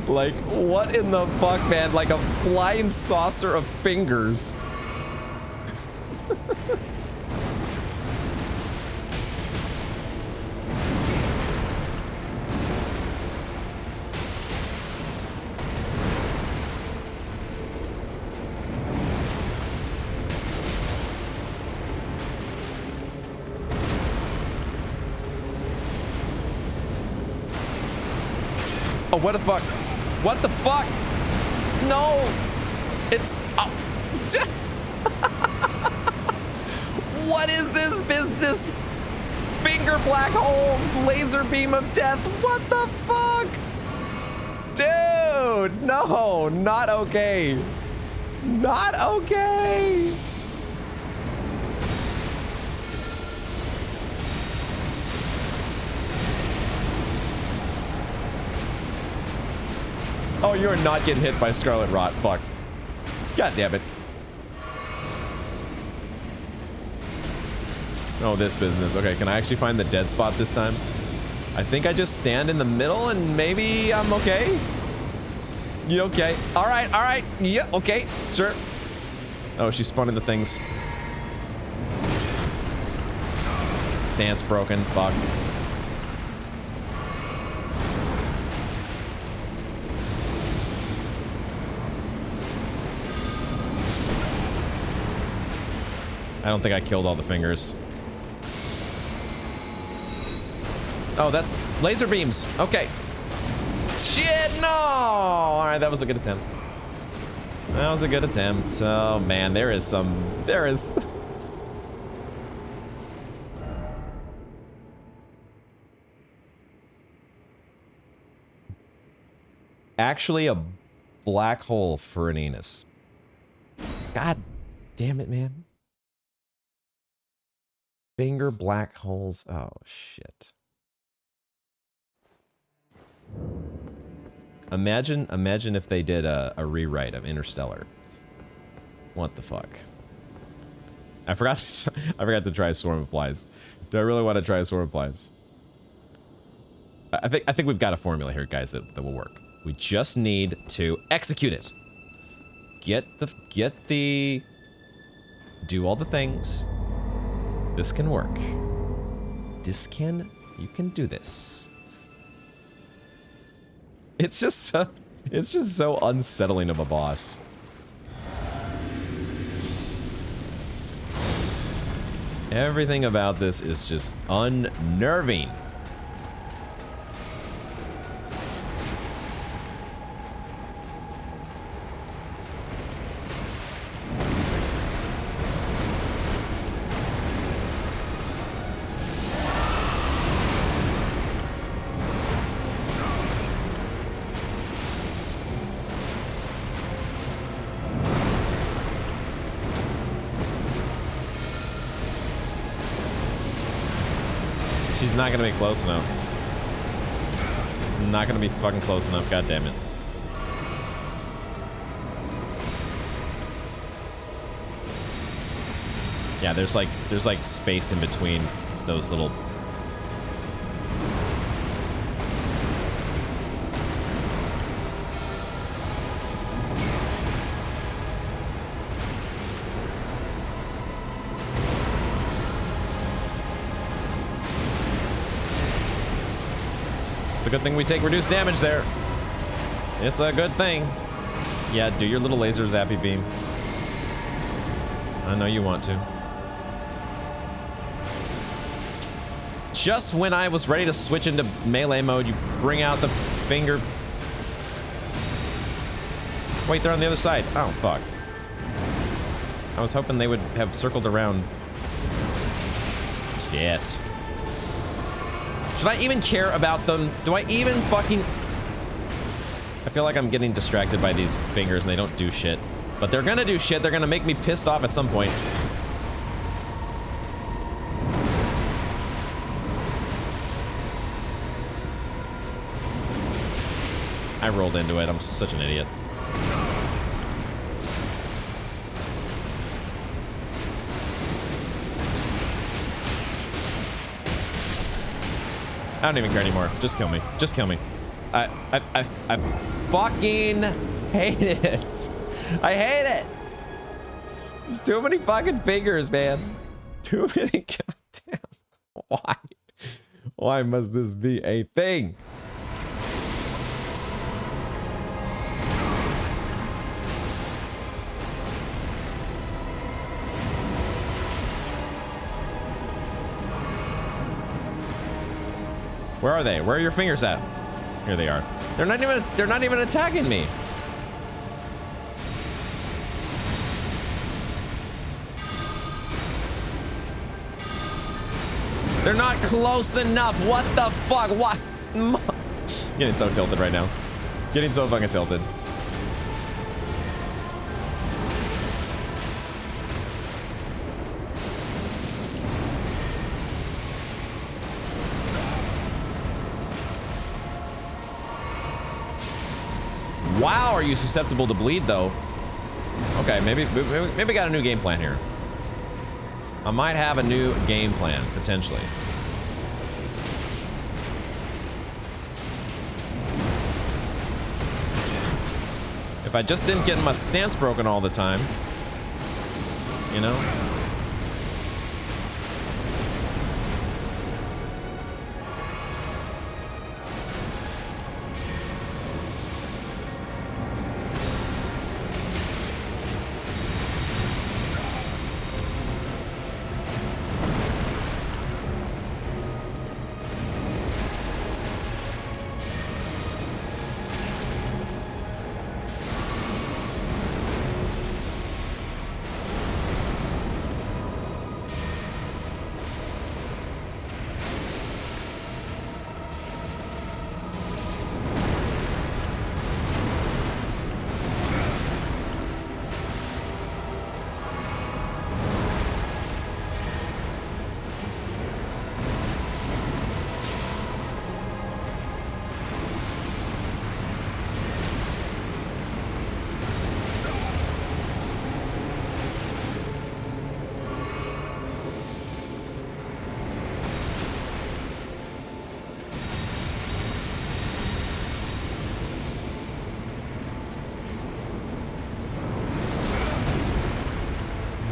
Like, what in the fuck, man? Like a flying saucer of fingers. Oh, what the fuck? What the fuck? No! It's... Oh. What is this business? Finger black hole, laser beam of death. What the fuck? Dude, no, not okay. Not okay. Oh, you are not getting hit by Scarlet Rot. Fuck. God damn it. Oh, this business. Okay, can I actually find the dead spot this time? I think I just stand in the middle and maybe I'm okay. You okay? All right, all right. Yeah, okay, sure. Oh, she's spawning the things. Stance broken. Fuck. I don't think I killed all the fingers. Oh, that's laser beams. Okay. Shit, no! All right, that was a good attempt. That was a good attempt. Oh, man, there is... Actually a black hole for an anus. God damn it, man. Finger black holes. Oh, shit. Imagine if they did a rewrite of Interstellar. What the fuck? I forgot to try Swarm of Flies. Do I really want to try Swarm of Flies? I think we've got a formula here, guys, that will work. We just need to execute it. Do all the things. This can work. You can do this. It's just so unsettling of a boss. Everything about this is just unnerving. He's not gonna be close enough. Not gonna be fucking close enough, god damn it. Yeah, there's like space in between those little. It's a good thing we take reduced damage there. It's a good thing. Yeah, do your little laser zappy beam. I know you want to. Just when I was ready to switch into melee mode, you bring out the finger. Wait, they're on the other side. Oh, fuck. I was hoping they would have circled around. Shit. Should I even care about them? Do I even fucking... I feel like I'm getting distracted by these fingers and they don't do shit. But they're gonna do shit. They're gonna make me pissed off at some point. I rolled into it. I'm such an idiot. I don't even care anymore. Just kill me. Just kill me. I fucking hate it. I hate it. There's too many fucking fingers, man. Too many goddamn. Why? Why must this be a thing? Where are they? Where are your fingers at? Here they are. They're not even attacking me. They're not close enough. What the fuck? What? Getting so tilted right now. Getting so fucking tilted. Wow, are you susceptible to bleed though? Okay, maybe we got a new game plan here. I might have a new game plan potentially. If I just didn't get my stance broken all the time, you know?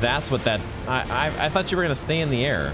That's what that... I thought you were gonna stay in the air.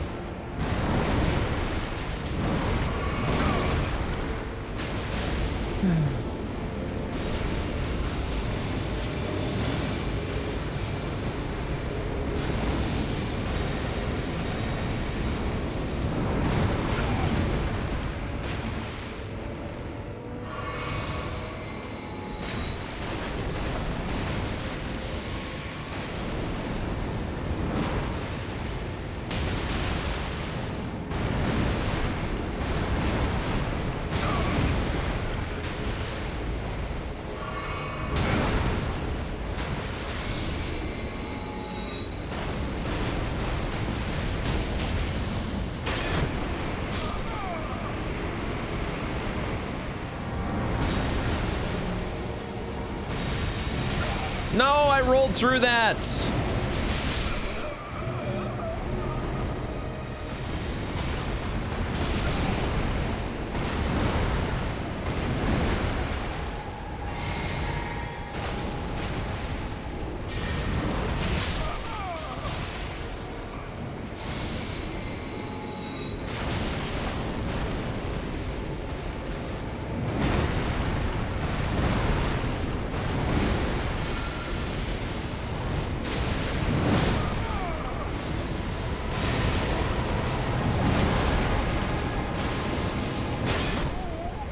No, I rolled through that.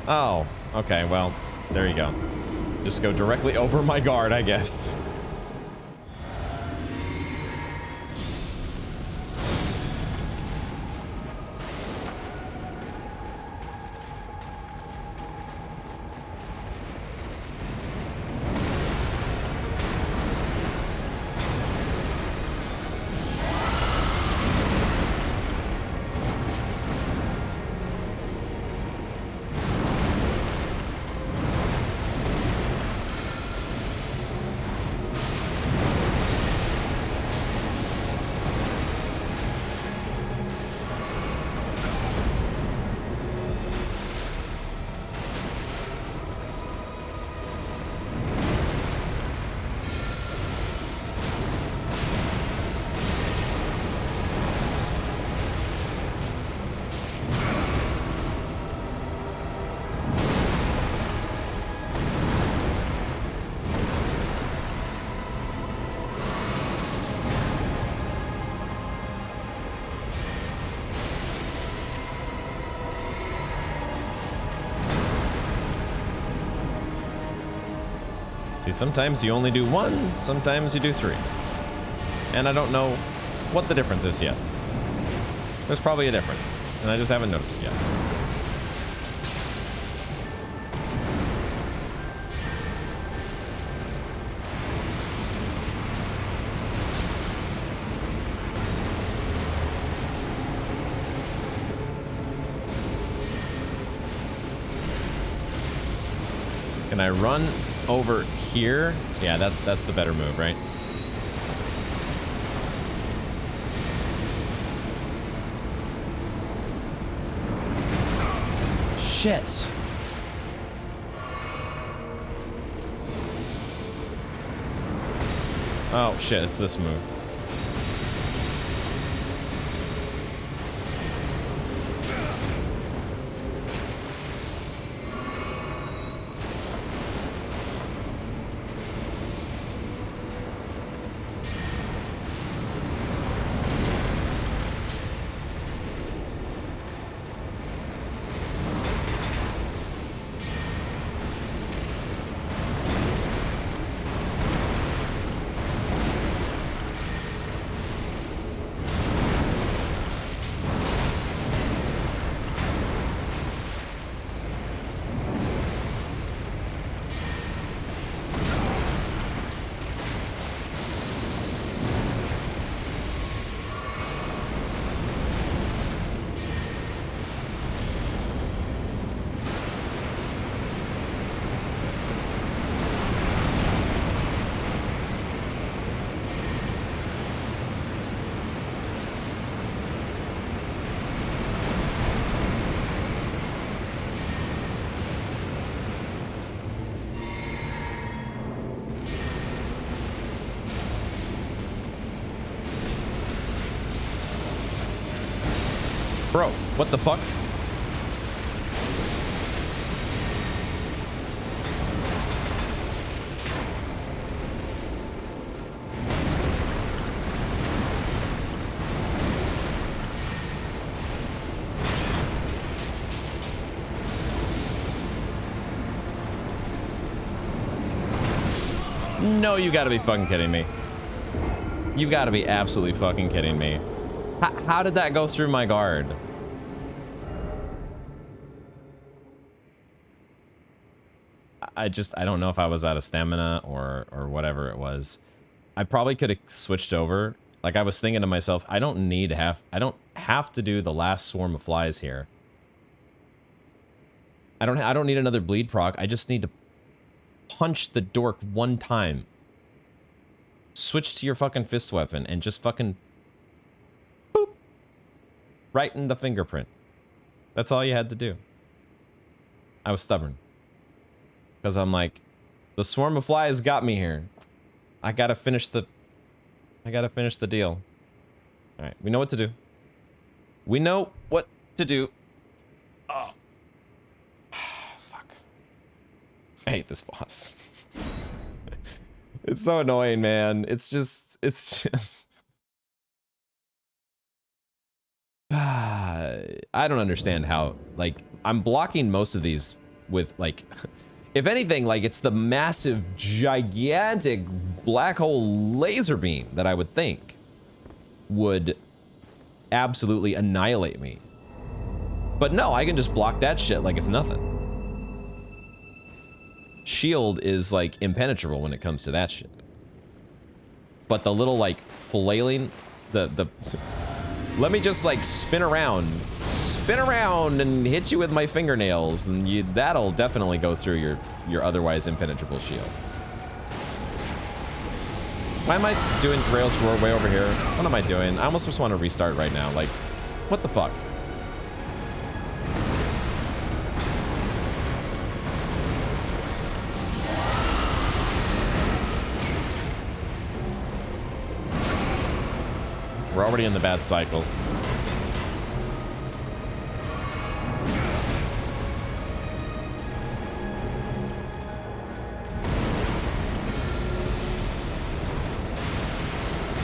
Oh, okay, well, there you go. Just go directly over my guard, I guess. See, sometimes you only do one, sometimes you do three. And I don't know what the difference is yet. There's probably a difference, and I just haven't noticed it yet. Can I run over here? Yeah, that's the better move, right? Shit. Oh shit, it's this move. Bro, what the fuck? No, you gotta be fucking kidding me. You gotta be absolutely fucking kidding me. How did that go through my guard? I don't know if I was out of stamina or whatever it was. I probably could have switched over. Like, I was thinking to myself, I don't have to do the last swarm of flies here. I don't need another bleed proc. I just need to punch the dork one time. Switch to your fucking fist weapon and just fucking boop right in the fingerprint. That's all you had to do. I was stubborn. Because I'm like, the swarm of flies got me here. I gotta finish the deal. Alright, we know what to do. We know what to do. Oh. Fuck. I hate this boss. It's so annoying, man. It's just... I don't understand how, like, I'm blocking most of these with, like, if anything, like, it's the massive, gigantic black hole laser beam that I would think would absolutely annihilate me. But no, I can just block that shit like it's nothing. Shield is, like, impenetrable when it comes to that shit. But the little, like, flailing, let me just, like, spin around and hit you with my fingernails, and that'll definitely go through your otherwise impenetrable shield. Why am I doing rails way over here? What am I doing? I almost just want to restart right now. Like, what the fuck? We're already in the bad cycle.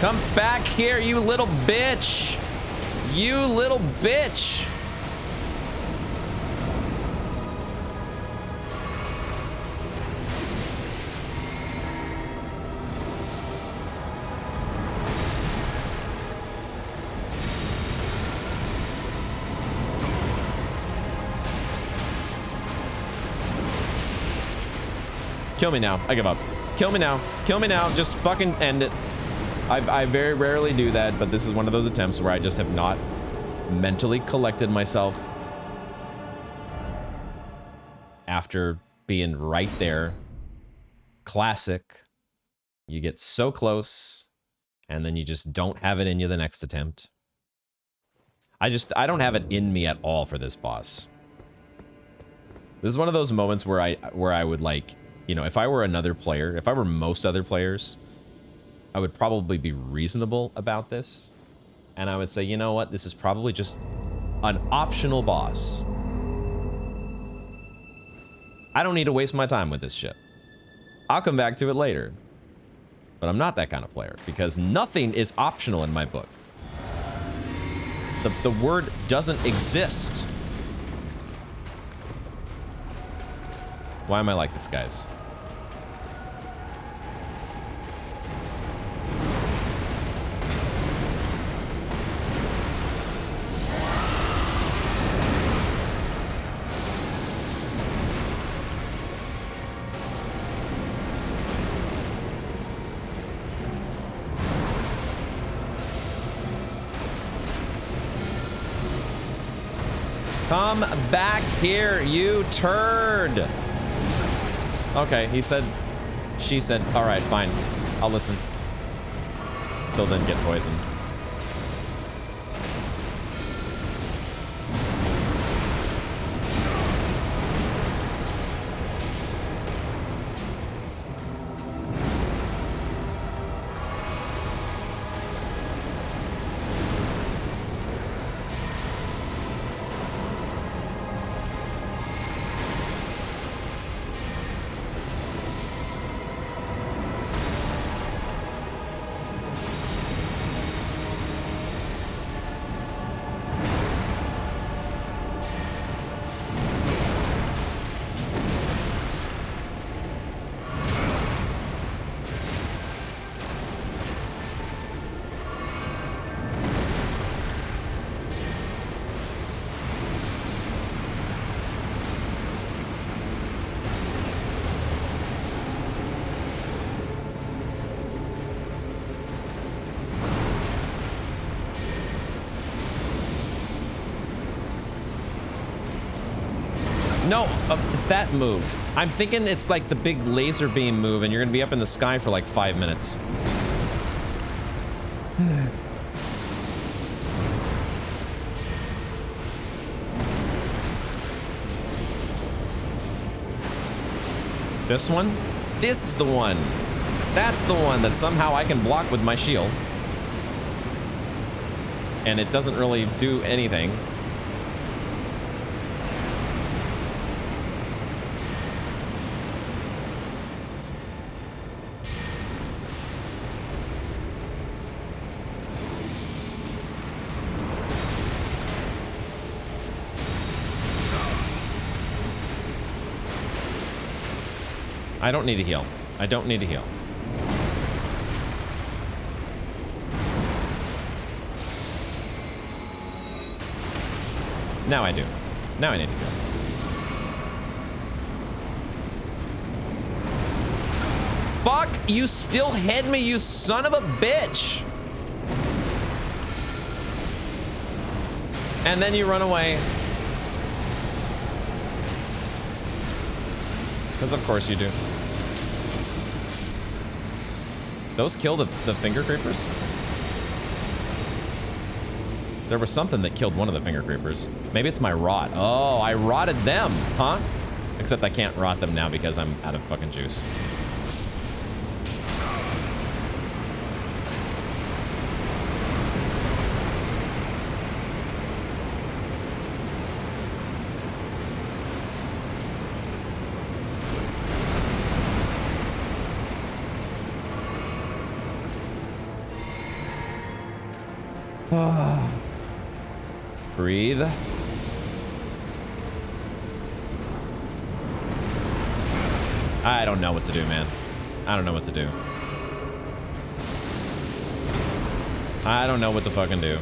Come back here, you little bitch! You little bitch! Kill me now. I give up. Kill me now. Kill me now. Just fucking end it. I very rarely do that, but this is one of those attempts where I just have not mentally collected myself after being right there. Classic. You get so close, and then you just don't have it in you the next attempt. I don't have it in me at all for this boss. This is one of those moments where I would, like, you know, if I were another player, if I were most other players, I would probably be reasonable about this. And I would say, you know what? This is probably just an optional boss. I don't need to waste my time with this shit. I'll come back to it later. But I'm not that kind of player, because nothing is optional in my book. The word doesn't exist. Why am I like this, guys? Come back here, you turd. Okay, he said, she said, all right, fine. I'll listen. Still didn't get poisoned. No, it's that move. I'm thinking it's like the big laser beam move, and you're gonna be up in the sky for like 5 minutes. This one? This is the one. That's the one that somehow I can block with my shield. And it doesn't really do anything. I don't need to heal. I don't need to heal. Now I do. Now I need to heal. Fuck! You still hit me, you son of a bitch! And then you run away. Because of course you do. Those kill the finger creepers? There was something that killed one of the finger creepers. Maybe it's my rot. Oh, I rotted them, huh? Except I can't rot them now because I'm out of fucking juice. Breathe. I don't know what to do, man. I don't know what to do. I don't know what to fucking do.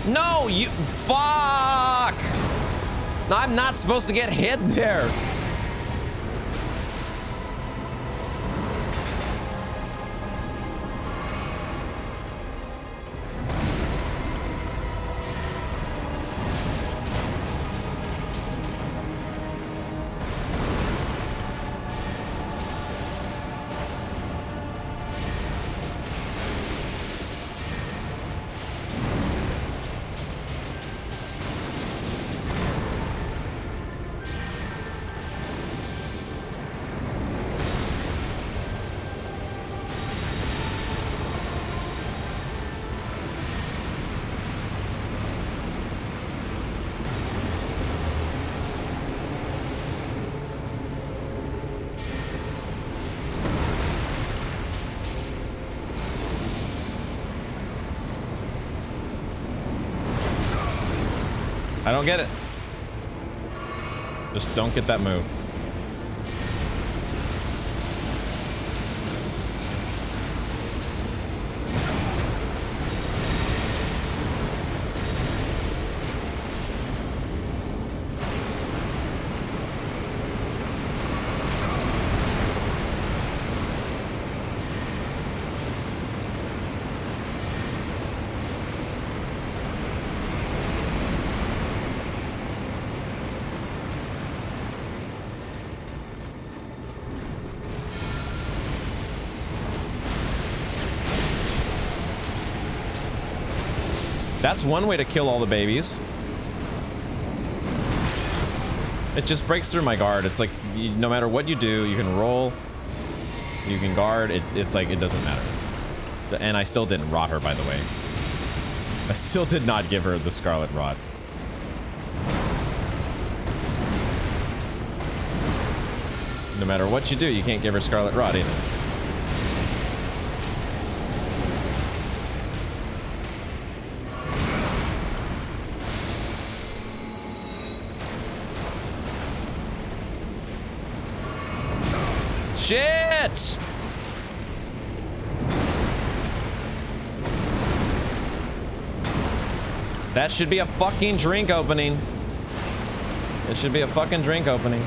No, you... Fuck! I'm not supposed to get hit there. I don't get it. Just don't get that move. That's one way to kill all the babies. It just breaks through my guard. It's like, no matter what you do, you can roll, you can guard, it's like, it doesn't matter. And I still didn't rot her, by the way. I still did not give her the Scarlet Rot. No matter what you do, you can't give her Scarlet Rot either. Shit! That should be a fucking drink opening. It should be a fucking drink opening.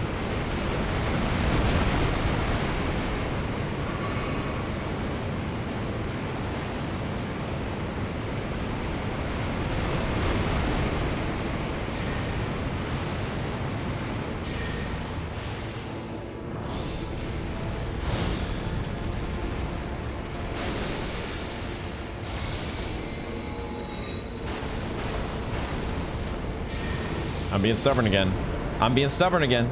I'm being stubborn again. I'm being stubborn again.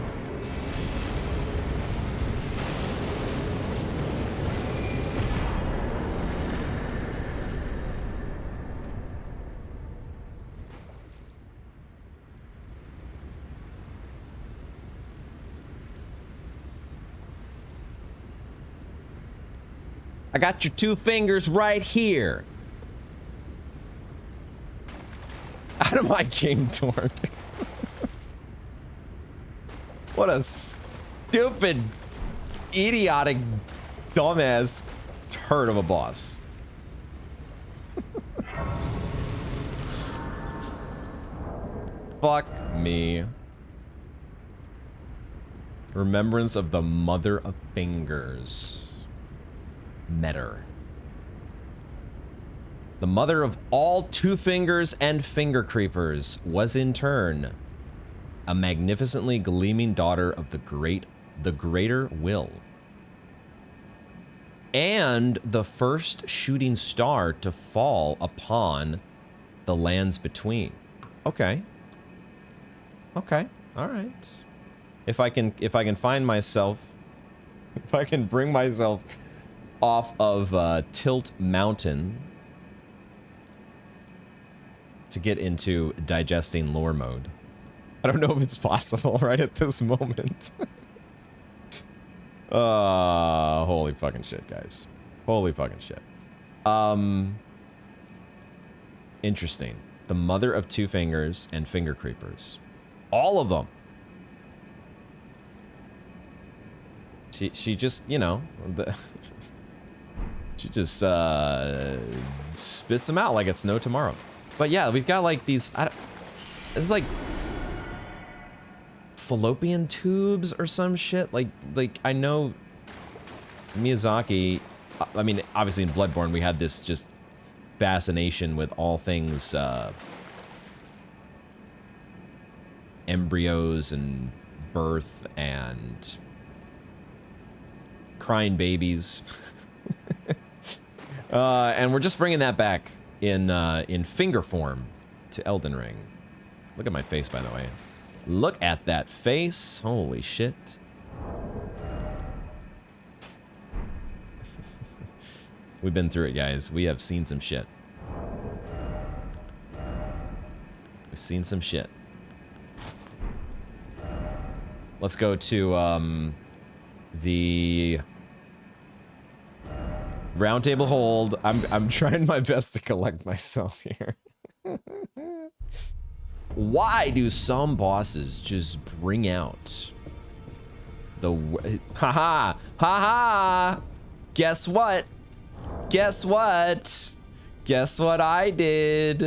I got your 2 fingers right here. Out of my game, Torque. What a stupid, idiotic, dumbass turd of a boss. Fuck me. Remembrance of the Mother of Fingers. Metyr. The mother of all 2 fingers and finger creepers was in turn a magnificently gleaming daughter of the greater will. And the first shooting star to fall upon the lands between. Okay. Okay. All right. If I can find myself, if I can bring myself off of Tilt Mountain to get into digesting lore mode. I don't know if it's possible right at this moment. Holy fucking shit, guys. Holy fucking shit. Interesting. The mother of 2 fingers and finger creepers. All of them. She just, you know, she just spits them out like it's no tomorrow. But yeah, we've got like these, it's like fallopian tubes or some shit. Like I know Miyazaki, I mean, obviously in Bloodborne, we had this just fascination with all things embryos and birth and crying babies. And we're just bringing that back in finger form to Elden Ring. Look at my face, by the way. Look at that face. Holy shit. We've been through it, guys. We have seen some shit. We've seen some shit. Let's go to the round table hold. I'm trying my best to collect myself here. Why do some bosses just bring out the haha haha? Guess what? Guess what? Guess what I did?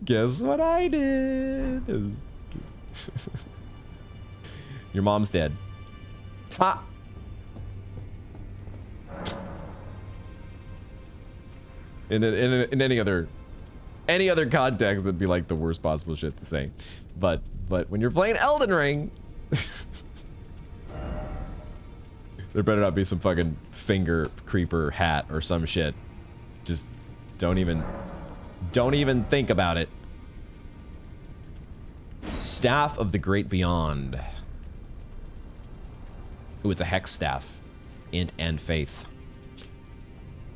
Guess what I did? Your mom's dead. Ha! In any other context, it'd be like the worst possible shit to say. But when you're playing Elden Ring, there better not be some fucking finger creeper hat or some shit. Just don't even think about it. Staff of the Great Beyond. Ooh, it's a hex staff. Int and faith.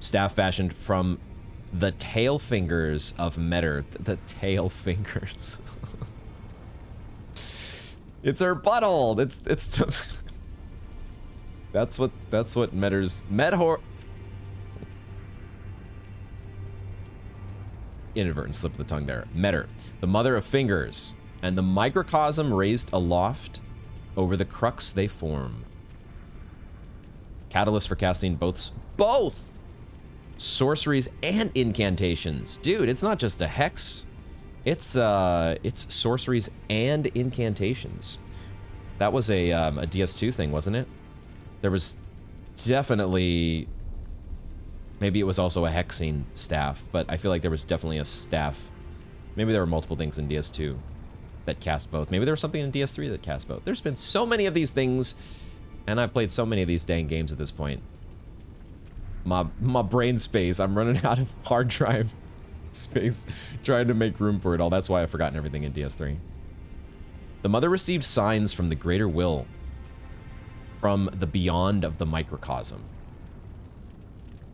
Staff fashioned from the tail fingers of Metyr. The tail fingers. It's her butthole. It's the that's what Metyr's inadvertent slip of the tongue there. Metyr, the mother of fingers, and the microcosm raised aloft over the crux they form. Catalyst for casting both sorceries and incantations. Dude, it's not just a hex. It's sorceries and incantations. That was a DS2 thing, wasn't it? There was definitely, maybe it was also a hexing staff, but I feel like there was definitely a staff. Maybe there were multiple things in DS2 that cast both. Maybe there was something in DS3 that cast both. There's been so many of these things, and I've played so many of these dang games at this point. My brain space, I'm running out of hard drive space trying to make room for it all. That's why I've forgotten everything in DS3. The mother received signs from the greater will, from the beyond of the microcosm.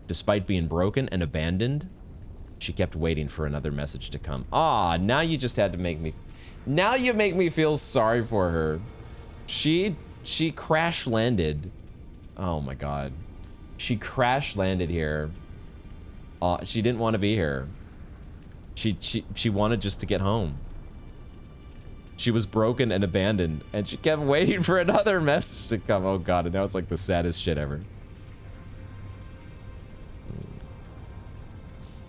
Despite being broken and abandoned, she kept waiting for another message to come. Ah, now you just had to make me... Now you make me feel sorry for her. She crash landed. Oh my god. She crash landed here. She didn't want to be here. She wanted just to get home. She was broken and abandoned, and she kept waiting for another message to come. Oh god, and now it's like the saddest shit ever.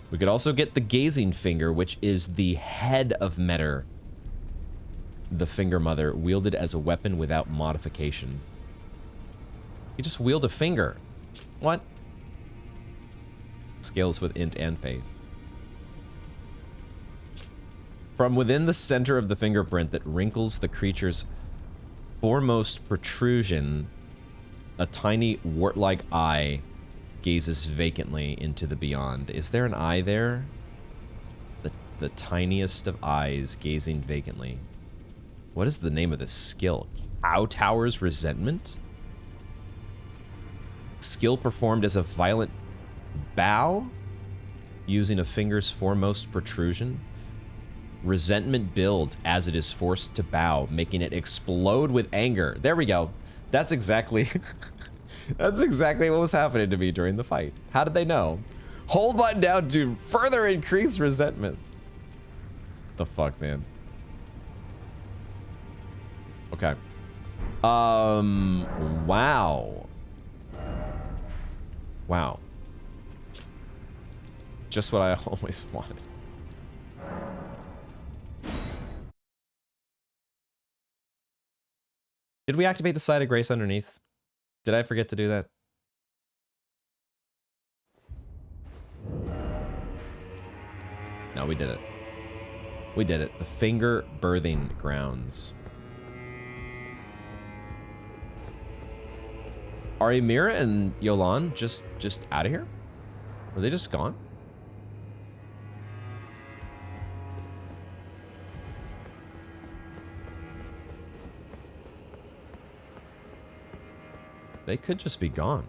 We could also get the gazing finger, which is the head of Metyr. The finger mother, wielded as a weapon without modification. You just wield a finger. What? Scales with int and faith. From within the center of the fingerprint that wrinkles the creature's foremost protrusion, a tiny wart-like eye gazes vacantly into the beyond. Is there an eye there? The tiniest of eyes gazing vacantly. What is the name of this skill? Cow Tower's Resentment? Skill performed as a violent bow, using a finger's foremost protrusion. Resentment builds as it is forced to bow, making it explode with anger. There we go. That's exactly... that's exactly what was happening to me during the fight. How did they know? Hold button down to further increase resentment. The fuck, man? Okay. Wow. Wow. Just what I always wanted. Did we activate the Side of Grace underneath? Did I forget to do that? No, we did it. We did it. The finger birthing grounds. Are Ymir and Jolan just out of here? Are they just gone? They could just be gone.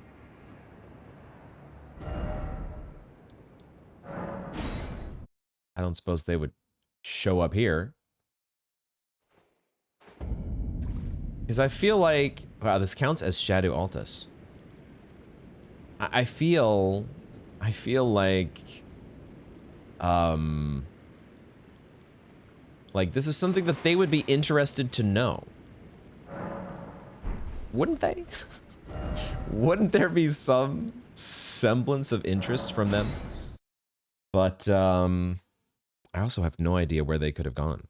I don't suppose they would show up here. Because I feel like... Wow, this counts as Shadow Altus. I feel like... like, this is something that they would be interested to know. Wouldn't they? Wouldn't there be some semblance of interest from them? But, I also have no idea where they could have gone.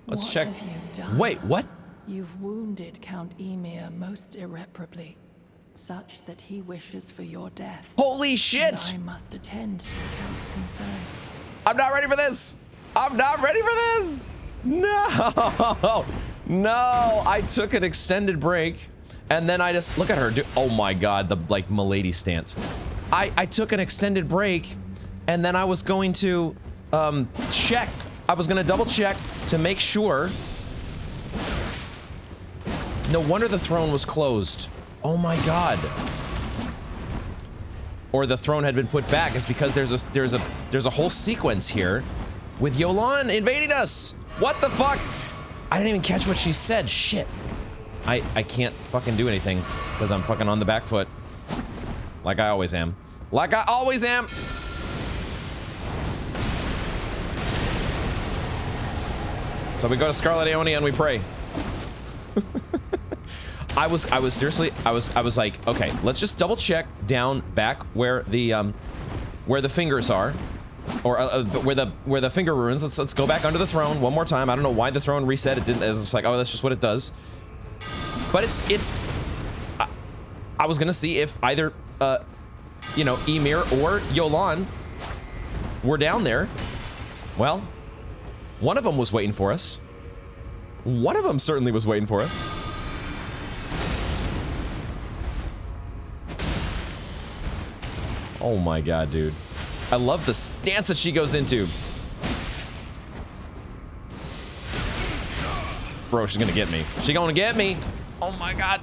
Let's check. What have you done? Wait, what? You've wounded Count Ymir most irreparably, such that he wishes for your death. Holy shit! And I must attend to the Count's concerns. I'm not ready for this! I'm not ready for this! No! No! I took an extended break, and then I just... Look at her, dude. Oh my god, the, like, milady stance. I took an extended break, and then I was going to, check. I was gonna double check to make sure. No wonder the throne was closed. Oh my god. Or the throne had been put back. It's because there's a whole sequence here with Jolan invading us. What the fuck? I didn't even catch what she said. Shit. I can't fucking do anything because I'm fucking on the back foot. Like I always am. Like I always am. So we go to Scarlet Aeonia and we pray. I was seriously, I was like, okay, let's just double check down back where the fingers are, or where the finger runes. Let's go back under the throne one more time. I don't know why the throne reset. It didn't. It's like, oh, that's just what it does. But I was gonna see if either you know, Ymir or Jolan were down there. Well, one of them was waiting for us. One of them certainly was waiting for us. Oh my god, dude. I love the stance that she goes into. Bro, she's gonna get me. She gonna get me. Oh my god.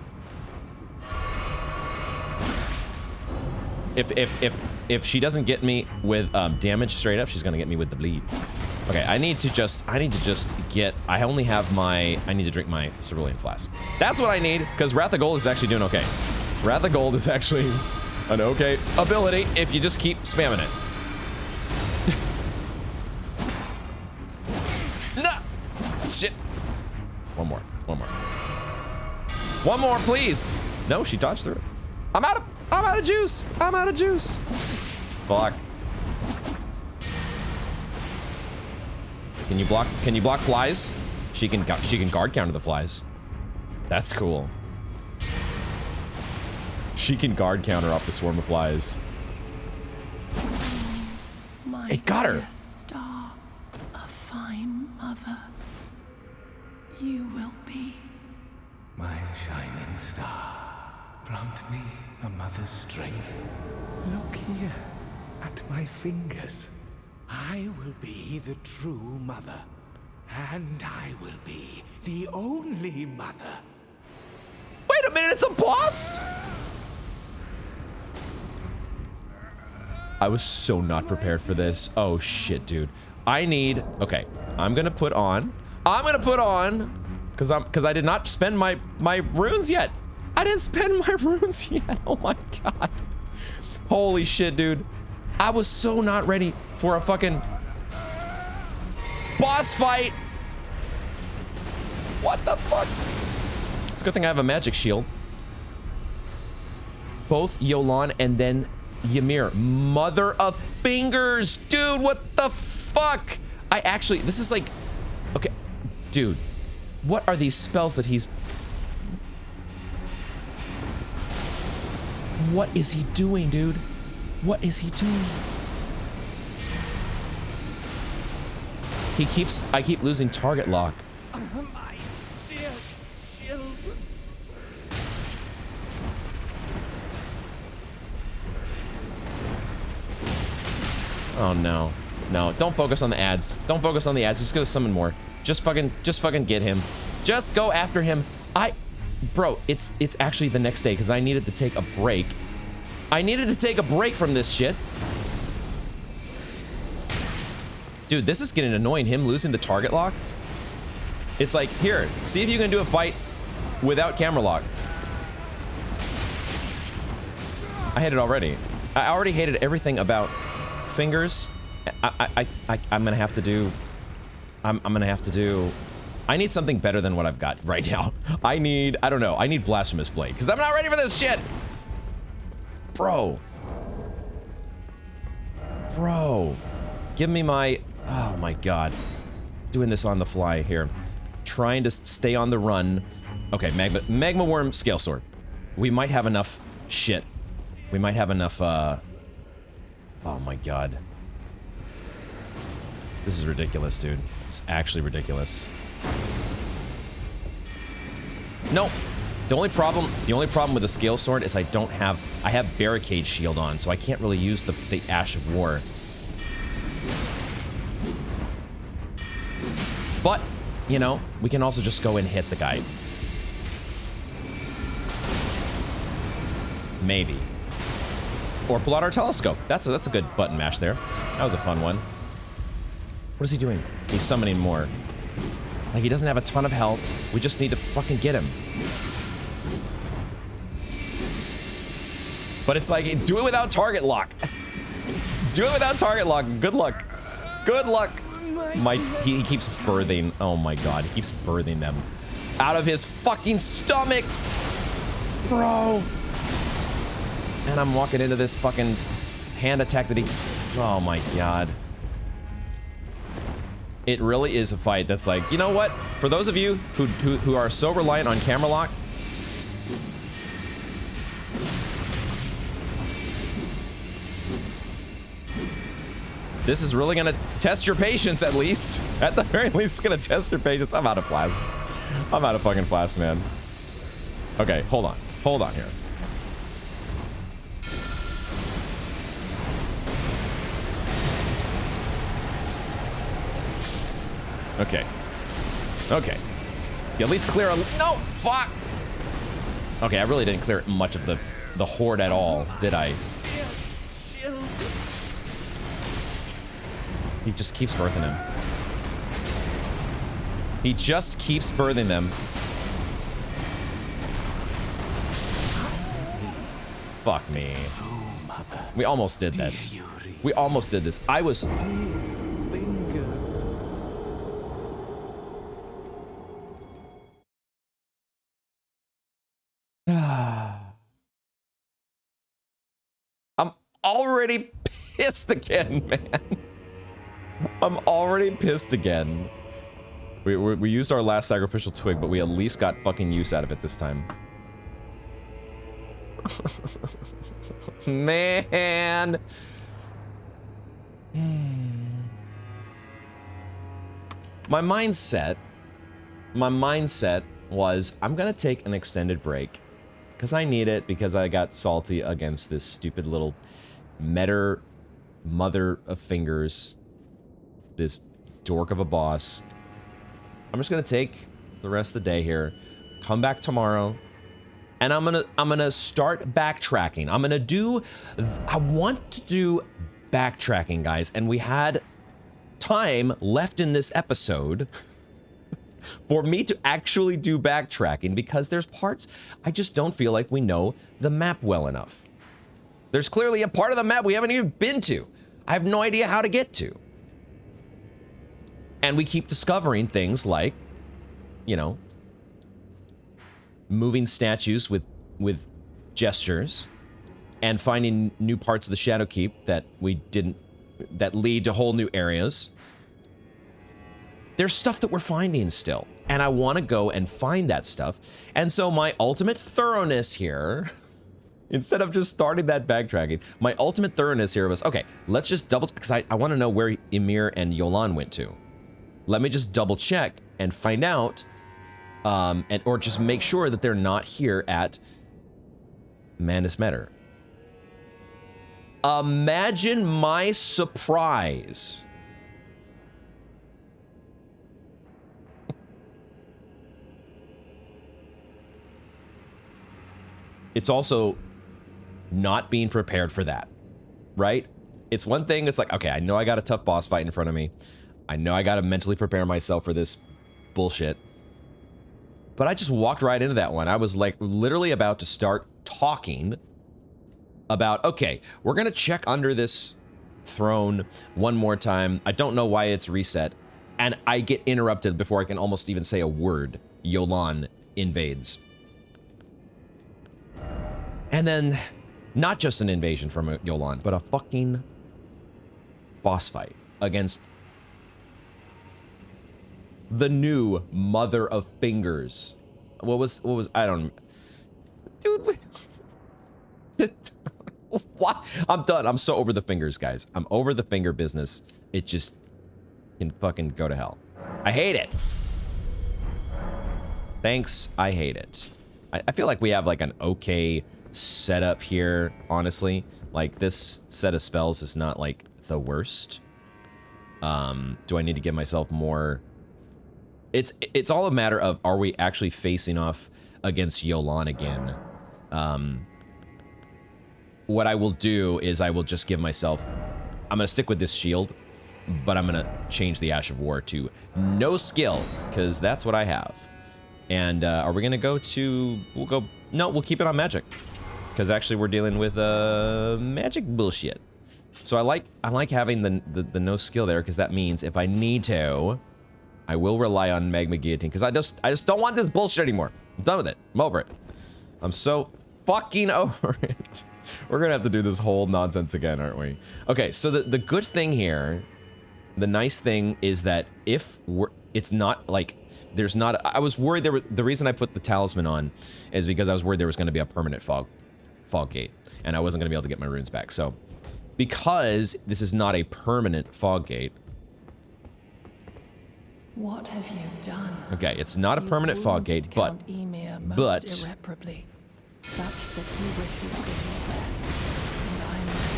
If she doesn't get me with damage straight up, she's gonna get me with the bleed. Okay, I need to just get, I only have my, I need to drink my cerulean flask. That's what I need, because Wrath of Gold is actually doing okay. Wrath of Gold is actually an okay ability if you just keep spamming it. No! Shit. One more, One more, please. No, she dodged through it. I'm out of juice. I'm out of juice. Fuck. Can you block flies? She can guard counter the flies. That's cool. She can guard counter off the swarm of flies. It got her. Star, a fine mother. You will be. My shining star, grant me a mother's strength. Look here at my fingers. I will be the true mother, and I will be the only mother. Wait a minute, it's a boss? I was so not prepared for this. Oh shit, dude. I need, okay, I'm gonna put on, because I did not spend my runes yet. I didn't spend my runes yet. Oh my god. Holy shit, dude. I was so not ready for a fucking boss fight. What the fuck? It's a good thing I have a magic shield. Both Jolan and then Ymir. Mother of fingers. Dude, what the fuck? I actually, this is like, okay, dude, what are these spells that he's, what is he doing, dude? What is he doing? I keep losing target lock. My dear children. Oh no. No, don't focus on the ads. Don't focus on the ads. Just go to summon more. Just fucking get him. Just go after him. Bro, it's actually the next day because I needed to take a break. I needed to take a break from this shit. Dude, this is getting annoying, him losing the target lock. It's like, here, see if you can do a fight without camera lock. I hate it already. I already hated everything about fingers. I'm gonna have to do, I'm gonna have to do, I need something better than what I've got right now. I don't know, I need Blasphemous Blade, because I'm not ready for this shit. Bro, give me my, oh my god, doing this on the fly here, trying to stay on the run. Okay, magma worm scale sword. We might have enough shit. We might have enough, oh my god. This is ridiculous, dude. It's actually ridiculous. No. The only problem with the scale sword is I have barricade shield on, so I can't really use the Ash of War. But, you know, we can also just go and hit the guy. Maybe. Or pull out our telescope. That's a good button mash there. That was a fun one. What is he doing? He's summoning more. Like, he doesn't have a ton of health. We just need to fucking get him. But it's like, do it without target lock. Do it without target lock. Good luck. Good luck. He keeps birthing. Oh my god, he keeps birthing them out of his fucking stomach, bro. And I'm walking into this fucking hand attack that he... Oh my god. It really is a fight that's like, you know what? For those of you who are so reliant on camera lock, this is really gonna test your patience, at least. At the very least, it's gonna test your patience. I'm out of flasks. I'm out of fucking flasks, man. Okay, hold on. Hold on here. Okay. Okay. You at least clear a... No! Fuck! Okay, I really didn't clear much of the horde at all, did I? He just keeps birthing him. He just keeps birthing them. Fuck me. We almost did this. We almost did this. I was... I'm already pissed again, man. I'm already pissed again. We used our last sacrificial twig, but we at least got fucking use out of it this time. Man. My mindset was, I'm gonna take an extended break because I need it, because I got salty against this stupid little Metyr mother of fingers, this dork of a boss. I'm just gonna take the rest of the day here, come back tomorrow, and I'm gonna start backtracking. I want to do backtracking, guys, and we had time left in this episode for me to actually do backtracking, because there's parts I just don't feel like we know the map well enough. There's clearly a part of the map we haven't even been to. I have no idea how to get to. And we keep discovering things like, you know, moving statues with gestures, and finding new parts of the Shadow Keep that that lead to whole new areas. There's stuff that we're finding still, and I want to go and find that stuff. And so my ultimate thoroughness here, instead of just starting that backtracking, my ultimate thoroughness here was, okay, let's just double, because I want to know where Ymir and Jolan went to. Let me just double check and find out, or just make sure that they're not here at Manus Metyr. Imagine my surprise. It's also not being prepared for that, right? It's one thing, it's like, okay, I know I got a tough boss fight in front of me. I know I gotta mentally prepare myself for this bullshit. But I just walked right into that one. I was like literally about to start talking about, okay, we're gonna check under this throne one more time. I don't know why it's reset. And I get interrupted before I can almost even say a word. Jolan invades. And then, not just an invasion from Jolan, but a fucking boss fight against the new Mother of Fingers. What was, I don't... Dude, what? I'm done. I'm so over the fingers, guys. I'm over the finger business. It just can fucking go to hell. I hate it. Thanks, I hate it. I feel like we have like an okay setup here, honestly. Like, this set of spells is not like the worst. Do I need to give myself more? It's all a matter of, are we actually facing off against Jolan again? what I will do is I will just give myself... I'm going to stick with this shield, but I'm going to change the Ash of War to no skill, because that's what I have. And are we going to go to... We'll go... No, we'll keep it on magic, because actually we're dealing with magic bullshit. So I like having the no skill there, because that means if I need to, I will rely on Magma Guillotine, because I just don't want this bullshit anymore. I'm done with it. I'm over it. I'm so fucking over it. We're gonna have to do this whole nonsense again, aren't we? Okay, so the good thing here, the nice thing is that if it's not like, there's not, I was worried the reason I put the talisman on is because I was worried there was gonna be a permanent fog gate, and I wasn't gonna be able to get my runes back. So, because this is not a permanent fog gate. What have you done? Okay, it's not a permanent fog gate, but Ymir most irreparably, such that he wishes for your death, and I must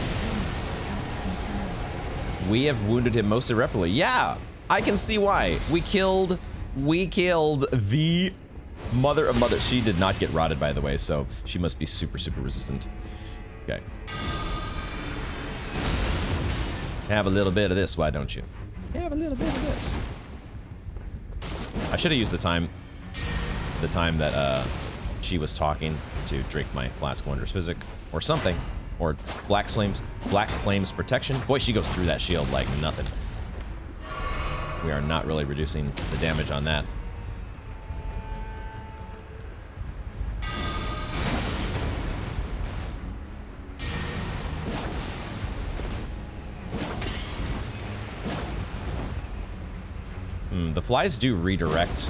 count concerns. We have wounded him most irreparably. Yeah, I can see why. We killed the mother of mothers. She did not get rotted, by the way, so she must be super, super resistant. Okay. Have a little bit of this, why don't you? Have a little bit of this. I should have used the time that she was talking to drink my Flask of Wondrous Physic or something, or Black Flames Protection. Boy, she goes through that shield like nothing. We are not really reducing the damage on that. The flies do redirect,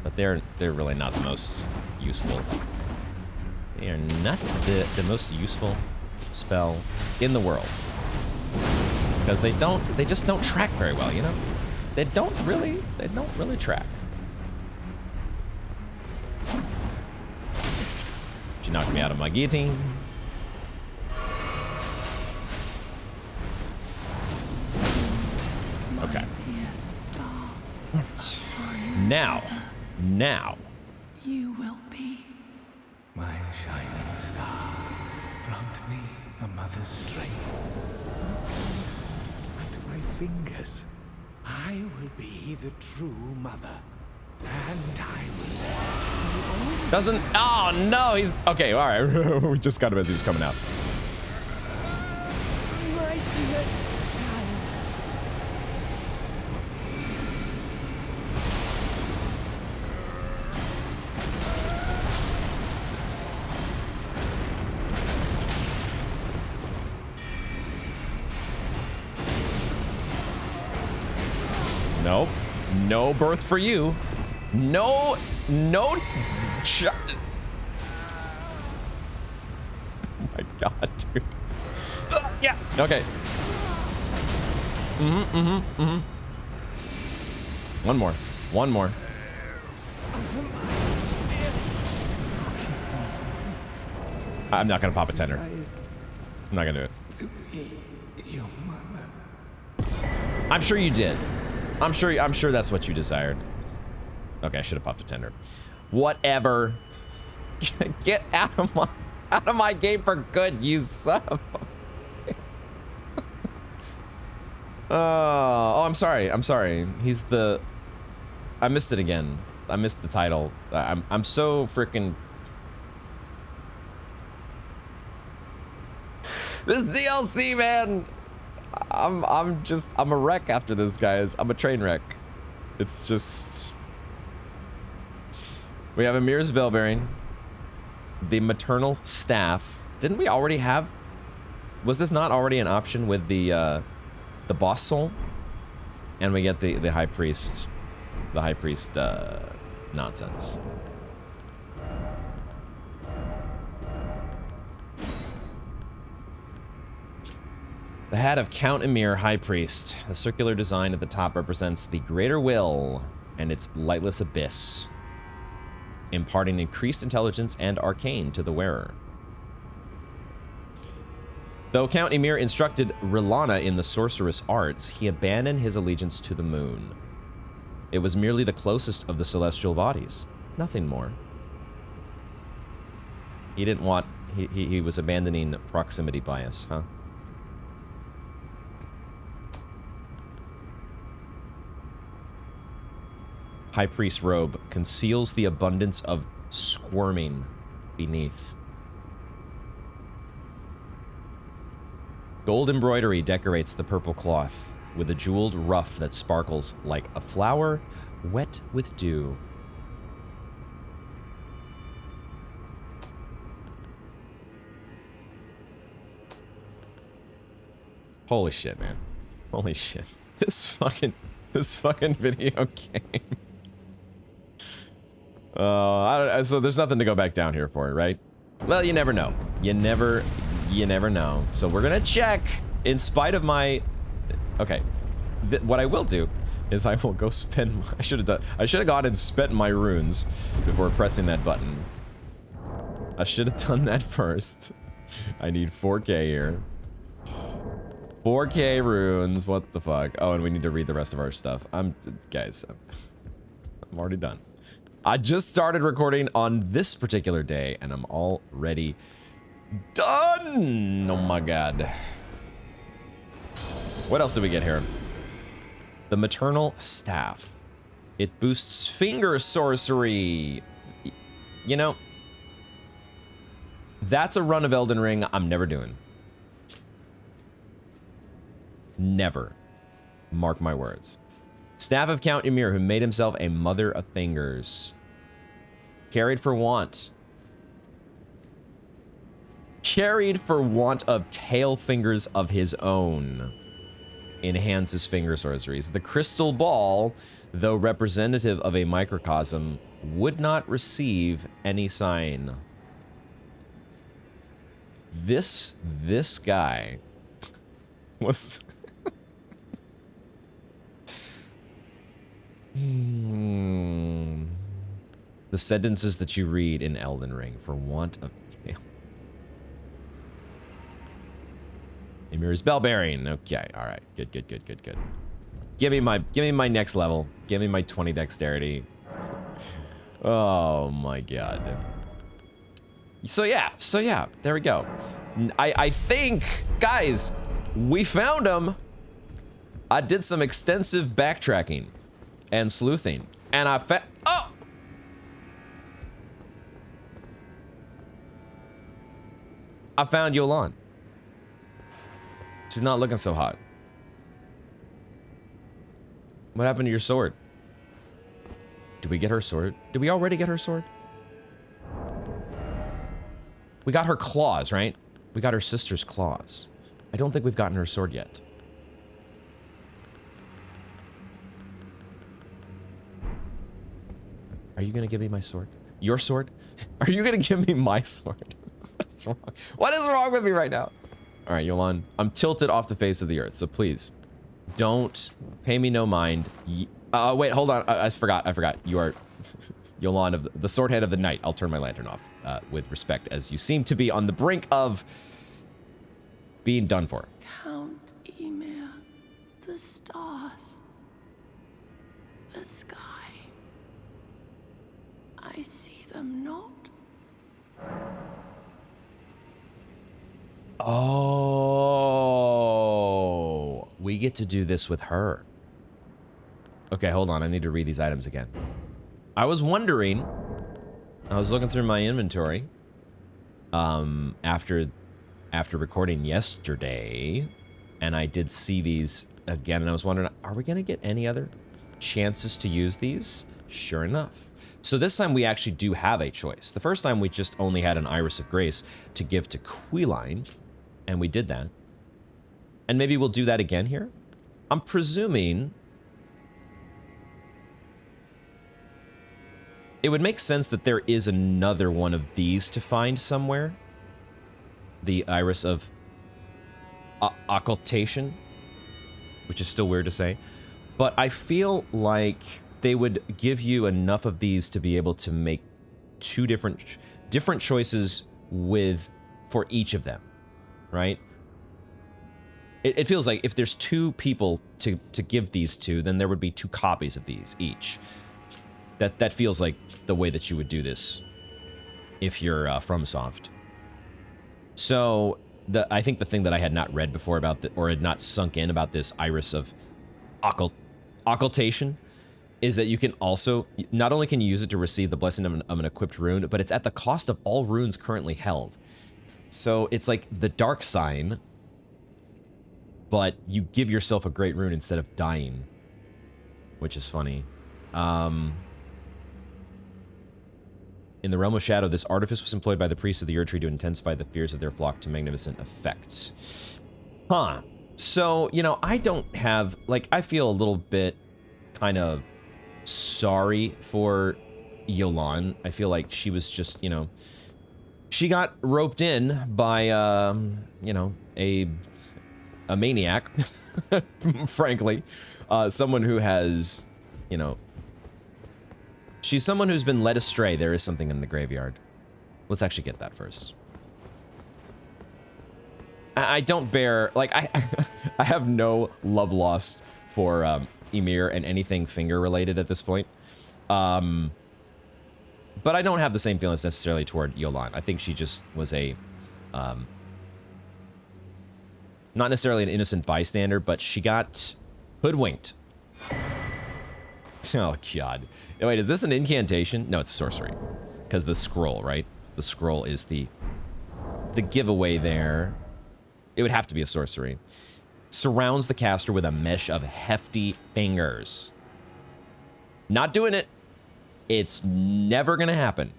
but they're really not the most useful. They are not the most useful spell in the world, because they just don't track very well, you know? They don't really track. She knocked me out of my guillotine. Okay. Now, you will be my shining star. Grant me a mother's strength. At my fingers, I will be the true mother, and I will. Doesn't. Oh no, he's okay. All right, we just got him as he was coming out. Nope. No birth for you. No. Oh my god, dude. Yeah. Okay. One more. I'm not gonna pop a tender. I'm not gonna do it. Your mother. I'm sure you did. I'm sure that's what you desired. Okay, I should have popped a tender. Whatever. Get out of my game for good, you son of a... Oh, I'm sorry. He's the... I missed it again. I missed the title. I'm so freaking... This DLC, man! I'm a wreck after this, guys. I'm a train wreck. It's just... We have Ymir's Bellbearing. The Maternal Staff. Didn't we already have... Was this not already an option with the Boss Soul? And we get the High Priest... The High Priest, nonsense. The hat of Count Ymir, High Priest. The circular design at the top represents the greater will and its lightless abyss, imparting increased intelligence and arcane to the wearer. Though Count Ymir instructed Rilana in the sorceress arts, he abandoned his allegiance to the moon. It was merely the closest of the celestial bodies, nothing more. He didn't want He was abandoning proximity bias, huh? High Priest robe conceals the abundance of squirming beneath. Gold embroidery decorates the purple cloth with a jeweled ruff that sparkles like a flower wet with dew. Holy shit, man. Holy shit. This fucking video game. So there's nothing to go back down here for, right? Well, you never know. You never know. So we're gonna check in spite of my... Okay. What I will do is I will go spend... I should have gone and spent my runes before pressing that button. I should have done that first. I need 4K here. 4K runes, what the fuck? Oh, and we need to read the rest of our stuff. Guys, I'm already done. I just started recording on this particular day, and I'm already done! Oh my god. What else did we get here? The Maternal Staff. It boosts finger sorcery. You know, that's a run of Elden Ring I'm never doing. Never. Mark my words. Staff of Count Ymir, who made himself a mother of fingers. Carried for want. Carried for want of tail fingers of his own. Enhances finger sorceries. The crystal ball, though representative of a microcosm, would not receive any sign. This guy was... The sentences that you read in Elden Ring for want of tail. Ymir's bell bearing. Okay, all right, good. Give me my next level. Give me my 20 dexterity. Oh my god. So yeah, there we go. I think, guys, we found him. I did some extensive backtracking and sleuthing, and I found... Oh! I found Jolan. She's not looking so hot. What happened to your sword? Did we get her sword? Did we already get her sword? We got her claws, right? We got her sister's claws. I don't think we've gotten her sword yet. Are you gonna give me my sword? Your sword? Are you gonna give me my sword? What's wrong? What is wrong with me right now? All right, Jolan, I'm tilted off the face of the earth, so please don't pay me no mind. Wait, hold on. I forgot. You are Jolan of the sword head of the night. I'll turn my lantern off with respect, as you seem to be on the brink of being done for. Count Ymir, the stars, the sky. I see them not. Oh, we get to do this with her. Okay, hold on. I need to read these items again. I was wondering, I was looking through my inventory after recording yesterday, and I did see these again, and I was wondering, are we going to get any other chances to use these? Sure enough. So this time we actually do have a choice. The first time we just only had an Iris of Grace to give to Queeline, and we did that. And maybe we'll do that again here. I'm presuming it would make sense that there is another one of these to find somewhere. The Iris of Occultation, which is still weird to say. But I feel like they would give you enough of these to be able to make two different choices for each of them, right? It feels like if there's two people to give these to, then there would be two copies of these each. That feels like the way that you would do this if you're FromSoft. So I think the thing that I had not read before about or had not sunk in about this Iris of occultation is that you can also, not only can you use it to receive the blessing of an equipped rune, but it's at the cost of all runes currently held. So it's like the dark sign, but you give yourself a great rune instead of dying, which is funny. In the realm of shadow, this artifice was employed by the priests of the Erdtree to intensify the fears of their flock to magnificent effects. Huh. So, you know, I don't have, like, I feel a little bit kind of sorry for Jolan. I feel like she was just, you know, she got roped in by, you know, a maniac, frankly. Someone who has, you know, she's someone who's been led astray. There is something in the graveyard. Let's actually get that first. I don't bear, like, I have no love lost for Ymir and anything finger related at this point. But I don't have the same feelings necessarily toward Jolan. I think she just was a, not necessarily an innocent bystander, but she got hoodwinked. Oh, God. Wait, is this an incantation? No, it's sorcery. Because the scroll, right? The scroll is the giveaway there. It would have to be a sorcery. Surrounds the caster with a mesh of hefty fingers. Not doing it. It's never going to happen.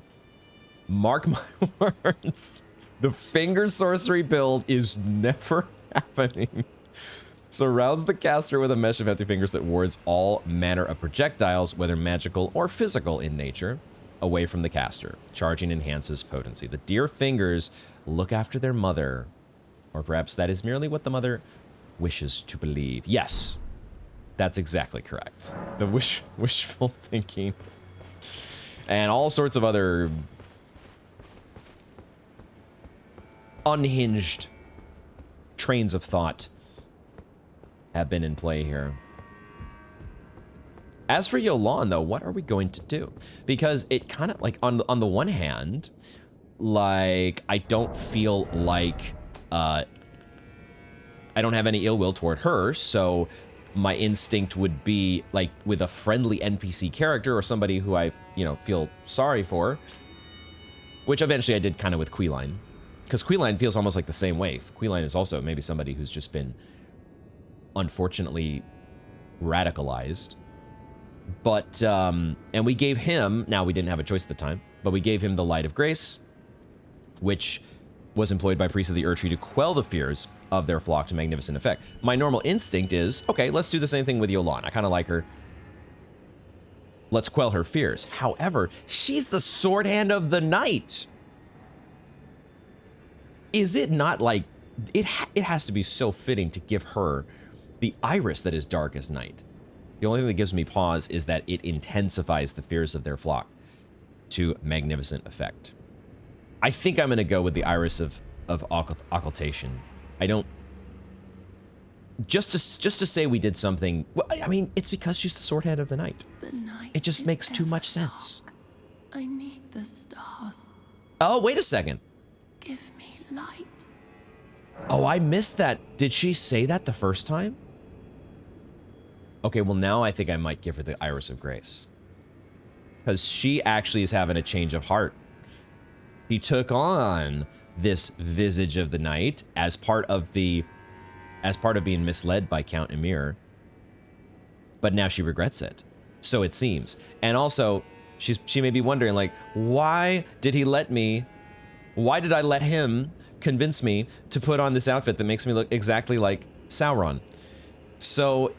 Mark my words. The finger sorcery build is never happening. Surrounds the caster with a mesh of hefty fingers that wards all manner of projectiles, whether magical or physical in nature, away from the caster. Charging enhances potency. The dear fingers look after their mother. Or perhaps that is merely what the mother wishes to believe. Yes, that's exactly correct. The wishful thinking. And all sorts of other unhinged trains of thought have been in play here. As for Jolan, though, what are we going to do? Because it kind of, like, on the one hand, like, I don't feel like, I don't have any ill will toward her, so my instinct would be, like, with a friendly NPC character or somebody who I, you know, feel sorry for, which eventually I did kind of with Queeline, because Queeline feels almost like the same way. Queeline is also maybe somebody who's just been unfortunately radicalized. But, and we gave him, now we didn't have a choice at the time, but we gave him the Light of Grace, which was employed by priests of the Erdtree to quell the fears of their flock to magnificent effect. My normal instinct is, okay, let's do the same thing with Jolan. I kind of like her. Let's quell her fears. However, she's the sword hand of the night. Is it not like, it has to be so fitting to give her the iris that is dark as night. The only thing that gives me pause is that it intensifies the fears of their flock to magnificent effect. I think I'm going to go with the iris of occultation. I don't... Just to say we did something... Well, I mean, it's because she's the sword hand of the night. The night it just makes too much sense. Dark. I need the stars. Oh, wait a second. Give me light. Oh, I missed that. Did she say that the first time? Okay, well, now I think I might give her the Iris of Grace. Because she actually is having a change of heart. She took on this Visage of the Night as part of being misled by Count Ymir. But now she regrets it. So it seems. And also, she may be wondering, like, why did I let him convince me to put on this outfit that makes me look exactly like Sauron? So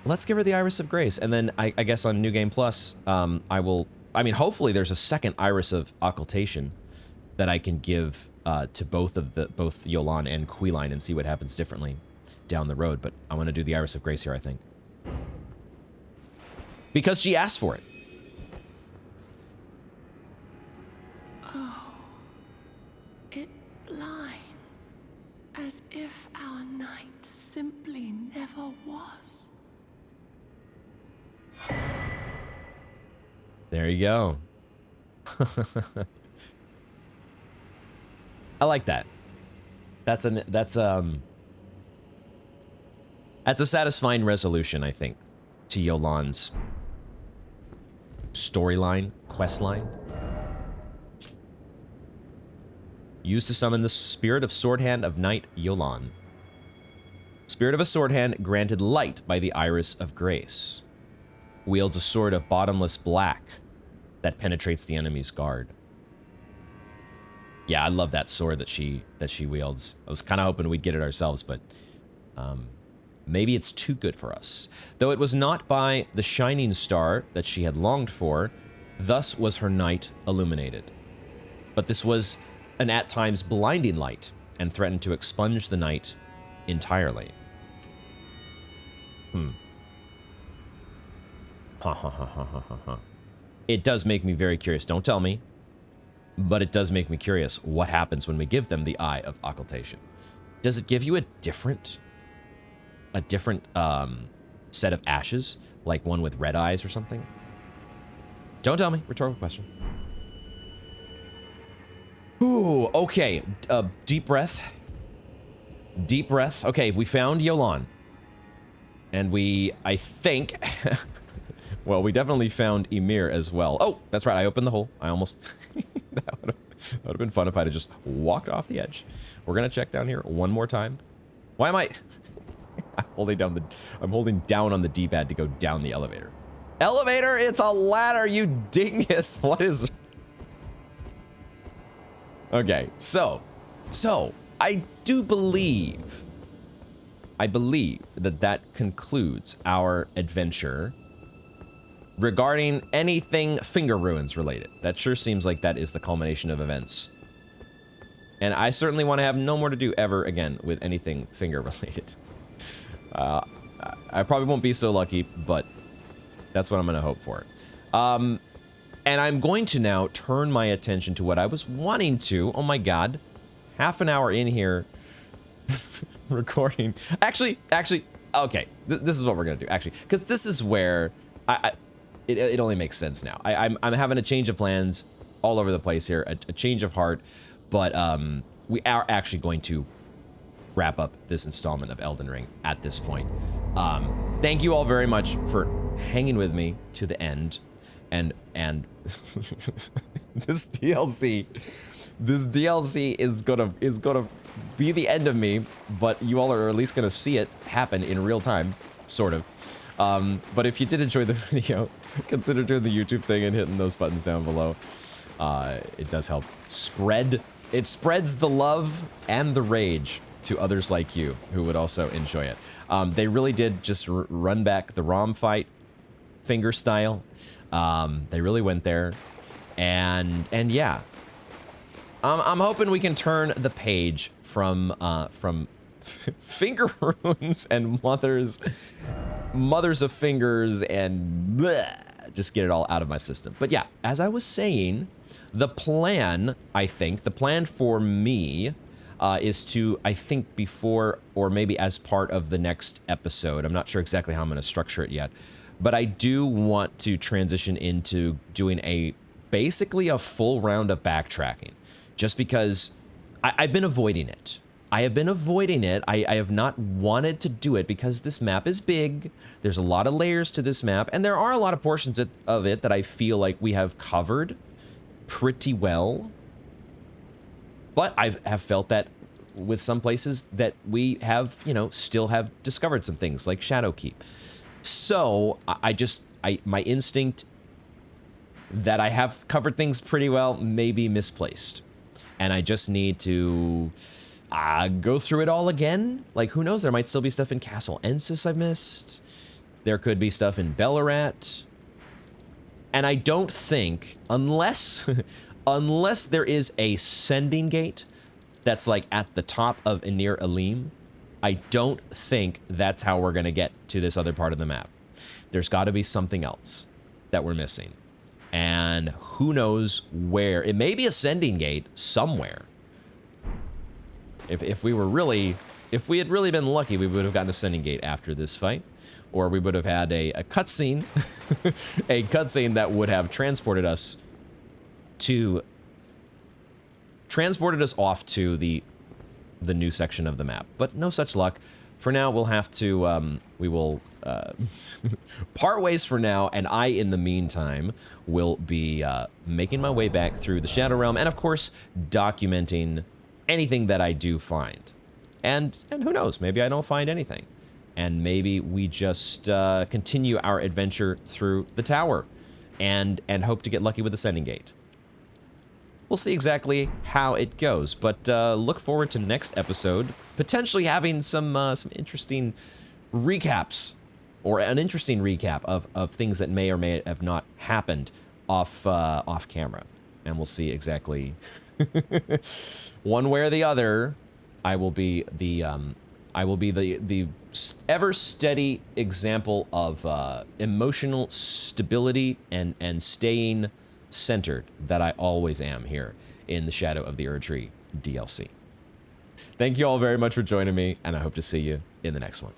let's give her the Iris of Grace, and then I guess on New Game Plus, hopefully there's a second Iris of Occultation that I can give to both Jolan and Queeline and see what happens differently down the road. But I want to do the Iris of Grace here, I think, because she asked for it. Oh, it blinds, as if our night simply never was. There you go. I like that. That's a satisfying resolution, I think, to Yolan's storyline, questline. Used to summon the spirit of Swordhand of Knight Jolan. Spirit of a Swordhand granted light by the Iris of Grace. Wields a sword of bottomless black that penetrates the enemy's guard. Yeah, I love that sword that she wields. I was kind of hoping we'd get it ourselves, but maybe it's too good for us. Though it was not by the shining star that she had longed for, thus was her night illuminated. But this was an at times blinding light and threatened to expunge the night entirely. Ha ha ha ha ha ha. It does make me very curious. Don't tell me. But it does make me curious what happens when we give them the Eye of Occultation. Does it give you a different set of ashes? Like one with red eyes or something? Don't tell me. Rhetorical question. Ooh, okay. Deep breath. Deep breath. Okay, we found Jolan. And I think... well, we definitely found Ymir as well. Oh, that's right. I opened the hole. I almost... that would have been fun if I'd have just walked off the edge. We're going to check down here one more time. Why am I... I'm holding down on the D-pad to go down the elevator. Elevator, it's a ladder, you dingus. What is... Okay, so I do believe that concludes our adventure regarding anything Finger Ruins related. That sure seems like that is the culmination of events. And I certainly want to have no more to do ever again with anything finger related. I probably won't be so lucky, but that's what I'm going to hope for. And I'm going to now turn my attention to what I was wanting to. Oh my god. Half an hour in here recording. Actually, okay. This is what we're going to do, actually. Because this is where it only makes sense now. I'm having a change of plans all over the place here. A change of heart. But we are actually going to wrap up this installment of Elden Ring at this point. Thank you all very much for hanging with me to the end. And this DLC is gonna be the end of me, but you all are at least gonna see it happen in real time, sort of. But if you did enjoy the video, consider doing the YouTube thing and hitting those buttons down below. It does help it spreads the love and the rage to others like you who would also enjoy it. They really did just run back the ROM fight finger style. They really went there, and yeah, I'm hoping we can turn the page from Finger Runes and mothers of fingers and bleh, just get it all out of my system. But yeah, as I was saying, the plan for me is to, I think, before or maybe as part of the next episode. I'm not sure exactly how I'm going to structure it yet. But I do want to transition into doing basically a full round of backtracking, just because I've been avoiding it. I have not wanted to do it because this map is big. There's a lot of layers to this map, and there are a lot of portions of it that I feel like we have covered pretty well. But I have felt that with some places that we have, still have discovered some things like Shadowkeep. So my instinct that I have covered things pretty well may be misplaced, and I just need to go through it all again. Like, who knows? There might still be stuff in Castle Ensis I've missed. There could be stuff in Bellarat, and I don't think unless there is a sending gate that's like at the top of Anir Elim. I don't think that's how we're going to get to this other part of the map. There's got to be something else that we're missing. And who knows where. It may be a sending gate somewhere. If we had really been lucky, we would have gotten a sending gate after this fight. Or we would have had a cutscene. A cutscene that would have transported us off to the the new section of the map. But no such luck. For now, we'll have to, we will part ways for now, and I, in the meantime, will be making my way back through the Shadow Realm, and of course, documenting anything that I do find. And who knows, maybe I don't find anything. And maybe we just continue our adventure through the tower, and hope to get lucky with the Sending Gate. We'll see exactly how it goes, but look forward to next episode, potentially having some interesting recaps, or an interesting recap of things that may or may have not happened off camera, and we'll see exactly one way or the other. I will be the ever steady example of emotional stability and staying centered that I always am here in the Shadow of the Erdtree DLC. Thank you all very much for joining me, and I hope to see you in the next one.